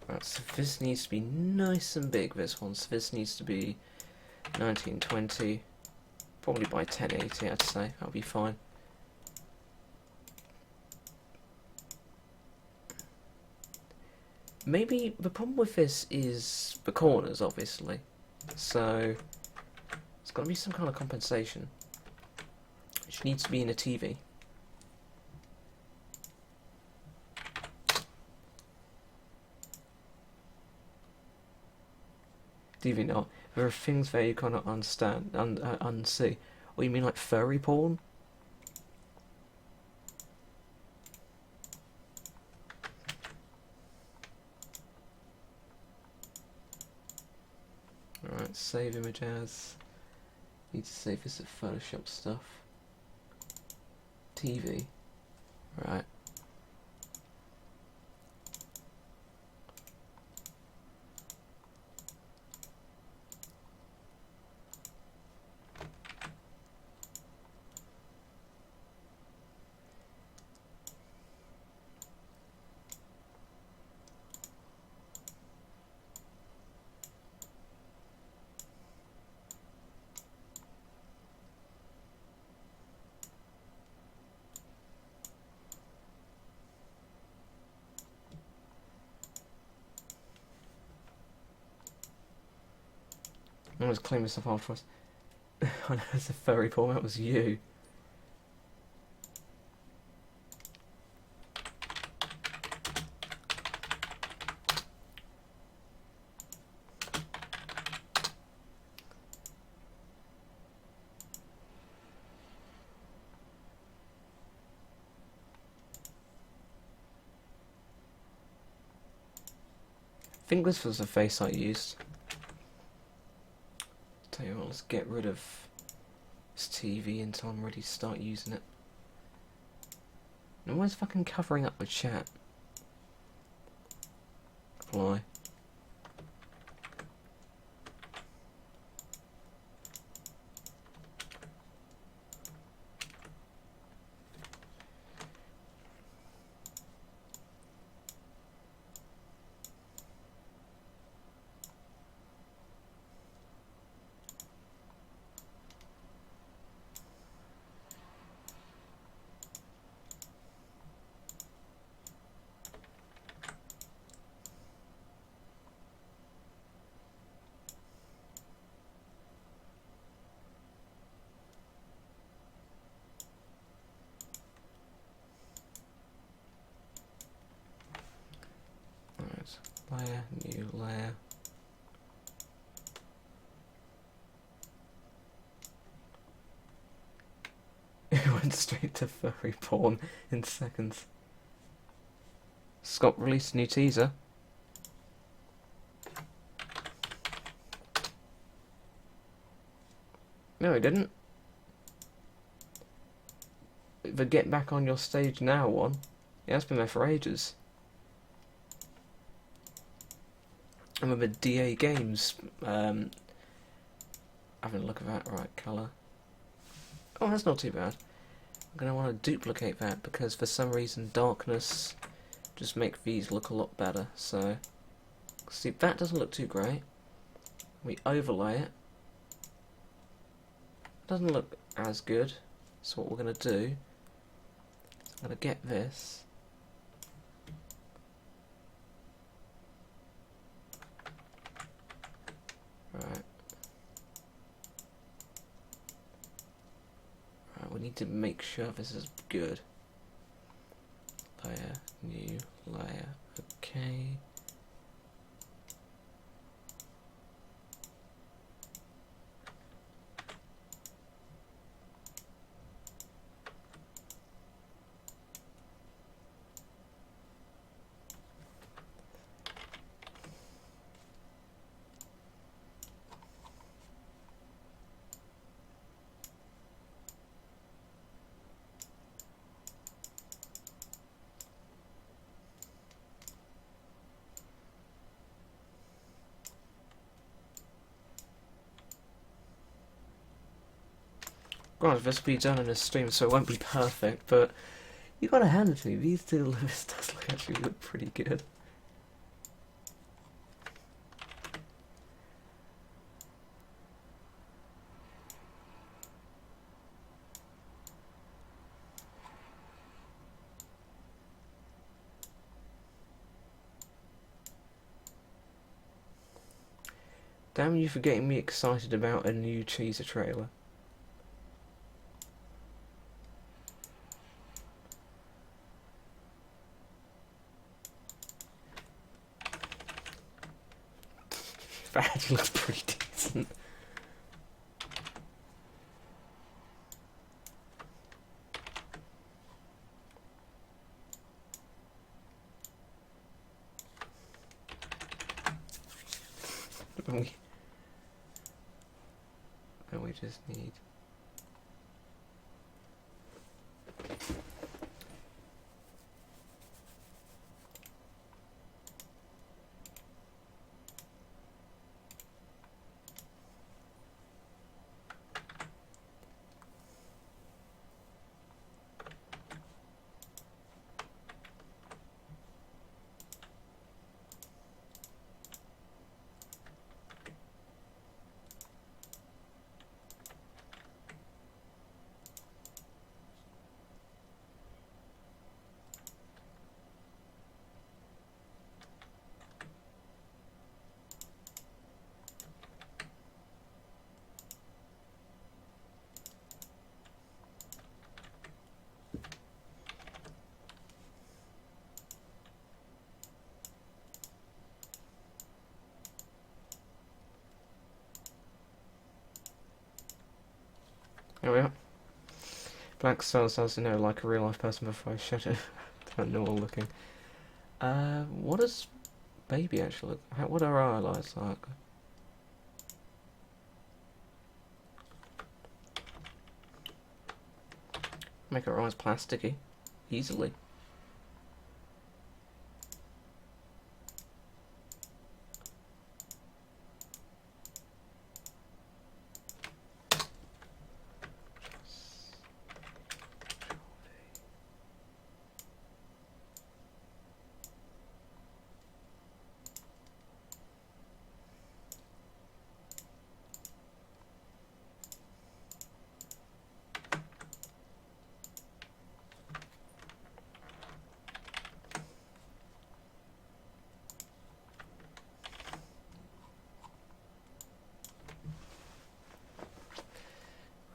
Right, so this needs to be nice and big, this one. So this needs to be 1920, probably by 1080, I'd say. That'll be fine. Maybe the problem with this is the corners, obviously. So it's got to be some kind of compensation, which needs to be in a TV. DeviantArt. There are things there you cannot understand, unsee. Or you mean like furry porn? Alright, save image as. Need to save this at Photoshop stuff. TV. Right. I always claim myself afterwards. I know it's a furry porn, that was you. I think this was the face I used. Tell you what, let's get rid of this TV until I'm ready to start using it. And why is fucking covering up the chat? Apply. Layer, new layer. It went straight to furry porn in seconds. Scott released a new teaser. No, he didn't. The Get Back on Your Stage Now one. Yeah, that's been there for ages. I remember DA Games having a look at that. Right, colour. Oh, that's not too bad. I'm going to want to duplicate that because for some reason darkness just make these look a lot better. So, see, that doesn't look too great. We overlay it. Doesn't look as good. So what we're going to do, I'm going to get this. Right. Right, we need to make sure this is good. Layer, new layer, okay. Granted, this will be done in a stream, so it won't be perfect, but you gotta hand it to me. These two lists does actually look pretty good. Damn you for getting me excited about a new teaser trailer. That actually looks pretty decent. And we just need There we are. Black style starts to know like a real life person before I shut it. Don't know, looking. What does baby actually look? What are our eyelids like? Make her eyes plasticky, easily.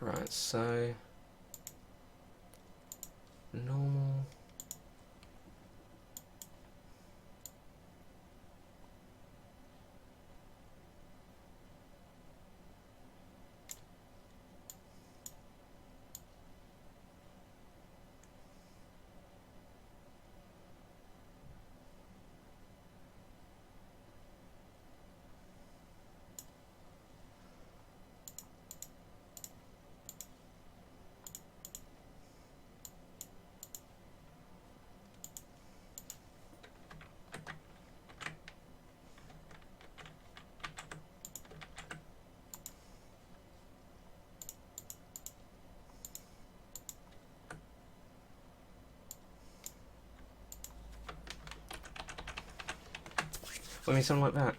Right, so normal. What mean something like that?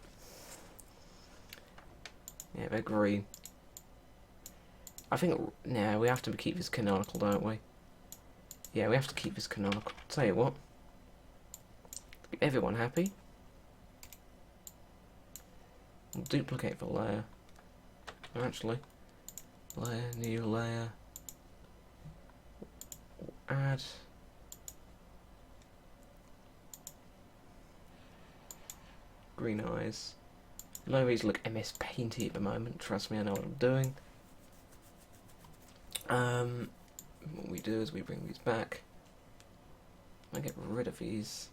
Yeah, they're green. I think, nah, we have to keep this canonical, don't we? Yeah, we have to keep this canonical. Tell you what. Everyone happy? We'll duplicate the layer. Actually. Layer, new layer. Add. Green eyes. No reason to look MS Painty at the moment. Trust me, I know what I'm doing. What we do is we bring these back. I get rid of these.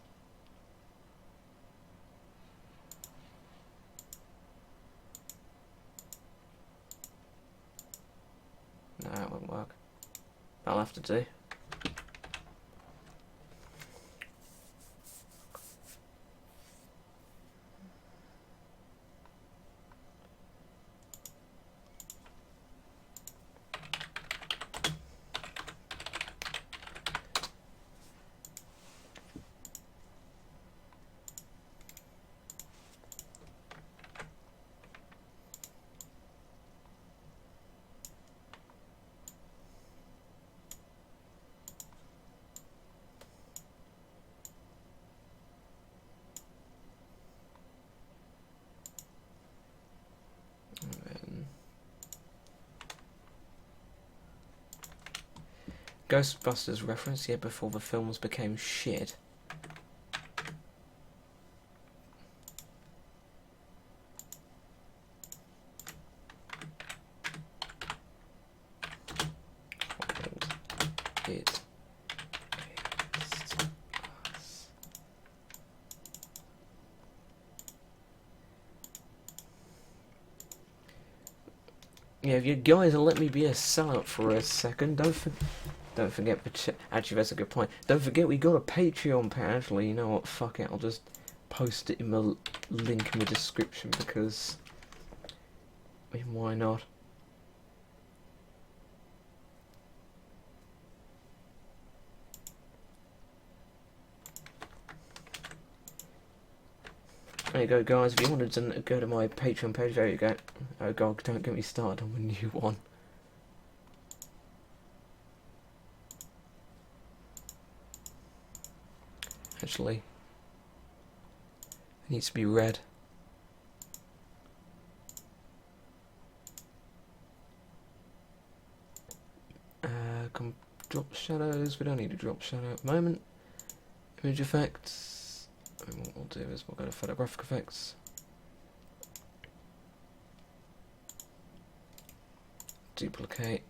No, that won't work. That'll have to do. Ghostbusters reference, yeah, before the films became shit. It yeah, if you guys will let me be a sellout for a second, don't forget. Actually, that's a good point. Don't forget we got a Patreon page. Actually, you know what? Fuck it. I'll just post it in the link in the description because, I mean, why not? There you go, guys. If you wanted to go to my Patreon page, there you go. Oh god, don't get me started on the new one. Actually, it needs to be red. Drop shadows. We don't need a drop shadow at the moment. Image effects. And what we'll do is we'll go to photographic effects. Duplicate.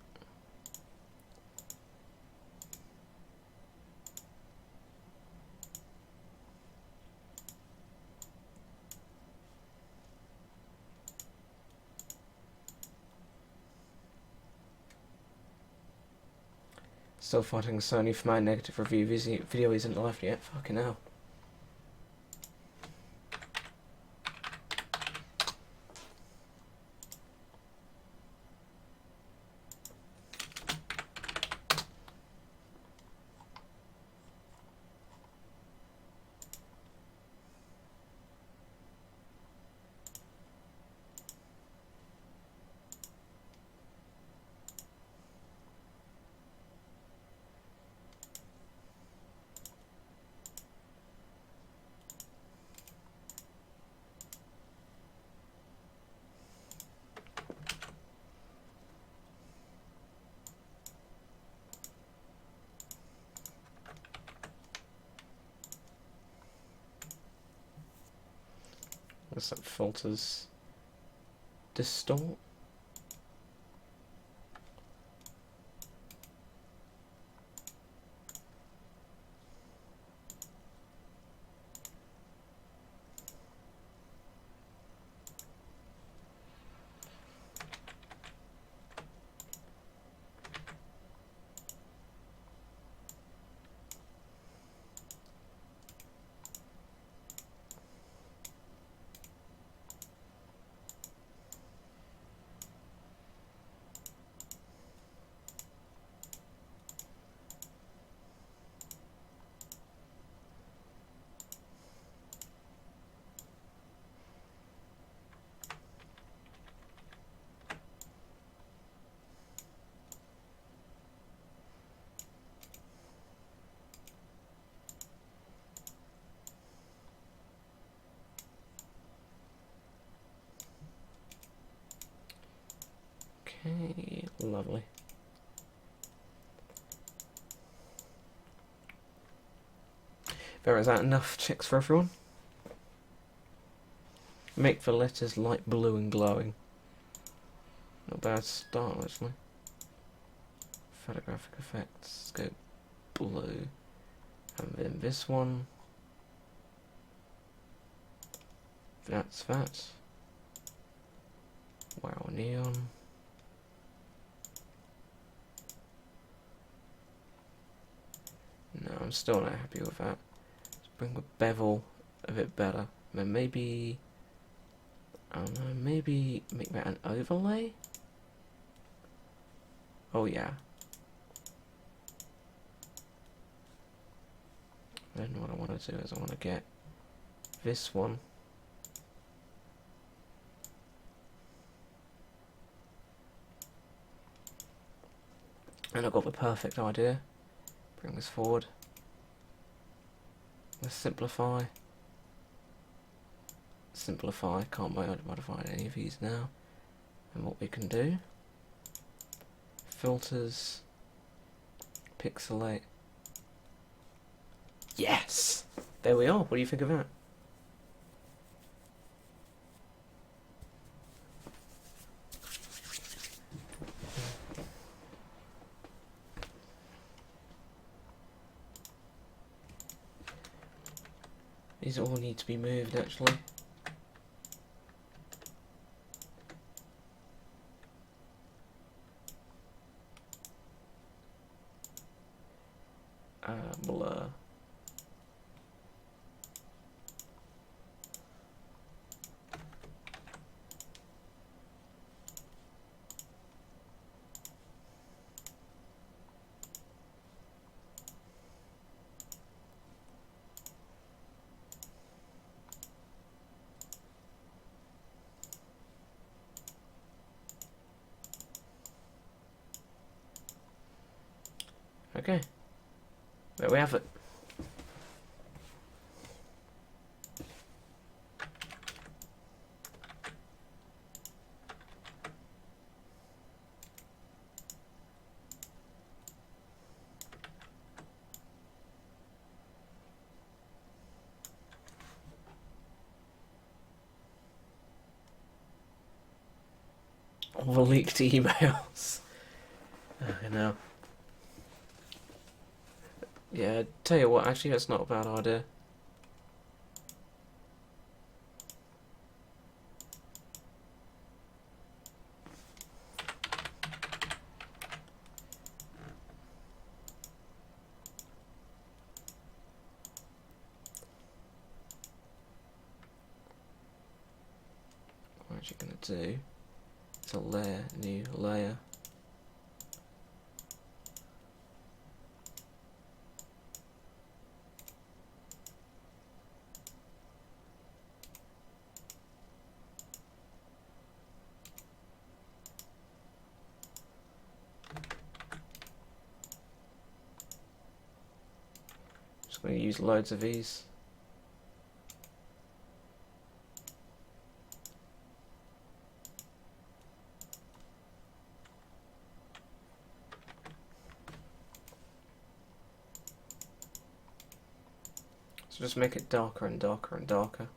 Still fighting Sony for my negative review. Video isn't live yet. Fucking hell. What's that? Filters. Distort. Okay, lovely. There, is that enough checks for everyone? Make the letters light blue and glowing. Not a bad start, actually. Photographic effects, let's go blue. And then this one. That's that. Wow, neon. No, I'm still not happy with that. Let's bring the bevel a bit better. Then maybe, I don't know, maybe make that an overlay? Oh yeah. Then what I want to do is I want to get this one. And I've got the perfect idea. Bring this forward. Let's simplify. Simplify. Can't modify any of these now. And what we can do. Filters. Pixelate. Yes! There we are. What do you think of that? These all need to be moved, actually. Blur. Okay, there we have it. All the leaked emails. I know. Yeah, tell you what, actually that's not a bad idea. actually going to do is a layer, new layer. Just going to use loads of these. So just make it darker and darker and darker.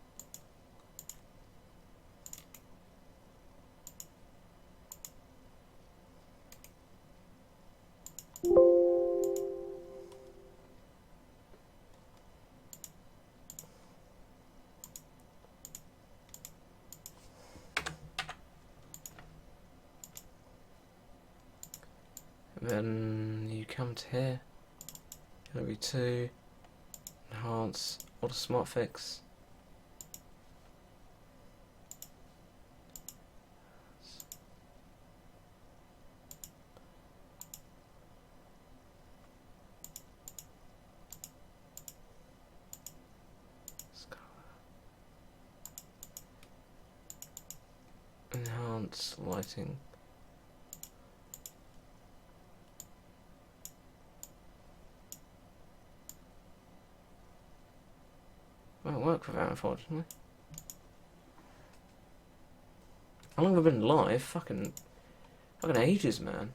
And then you come to here, gallery 2, enhance, auto smart fix. Enhance lighting. Won't work with that, unfortunately. How long have I been live? Fucking ages, man.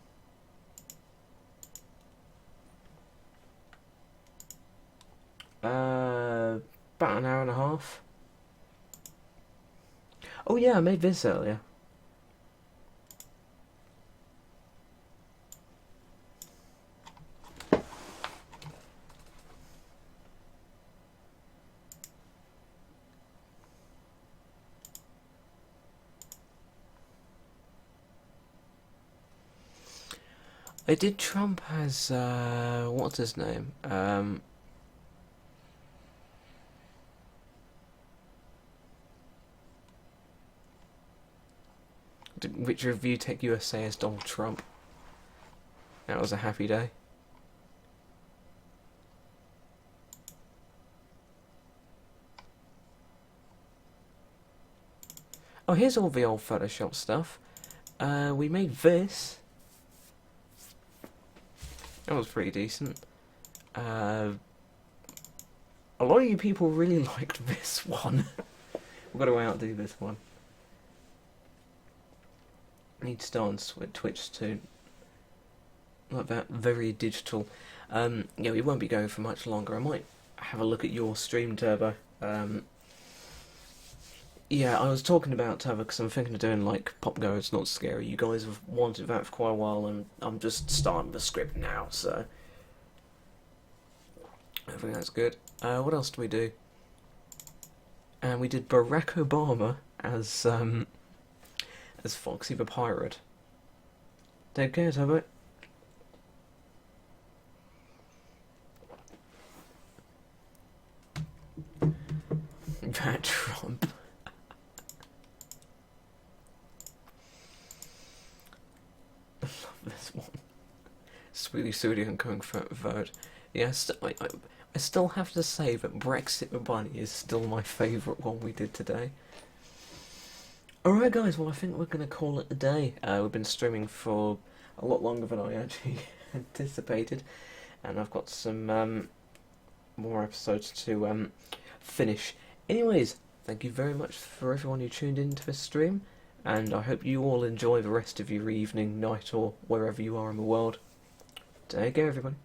About an hour and a half. Oh yeah, I made this earlier. Did Trump has what's his name? Which review Tech USA as Donald Trump? That was a happy day. Oh, here's all the old Photoshop stuff. We made this. That was pretty decent. A lot of you people really liked this one. We've got to outdo this one. Need to start on Twitch too. Like that, very digital. Yeah, we won't be going for much longer. I might have a look at your stream, Turbo. Yeah, I was talking about Turbo because I'm thinking of doing like Pop Go It's Not Scary. You guys have wanted that for quite a while, and I'm just starting the script now, so I think that's good. What else do we do? And we did Barack Obama as Foxy the Pirate. Take care, Turbo. That Trump. I love this one. Sweetie Sudi and Going for Vote. Yeah, I still have to say that Brexit the Bunny is still my favourite one we did today. Alright guys, well I think we're going to call it a day. We've been streaming for a lot longer than I actually anticipated. And I've got some more episodes to finish. Anyways, thank you very much for everyone who tuned into this stream. And I hope you all enjoy the rest of your evening, night, or wherever you are in the world. Take care, everybody.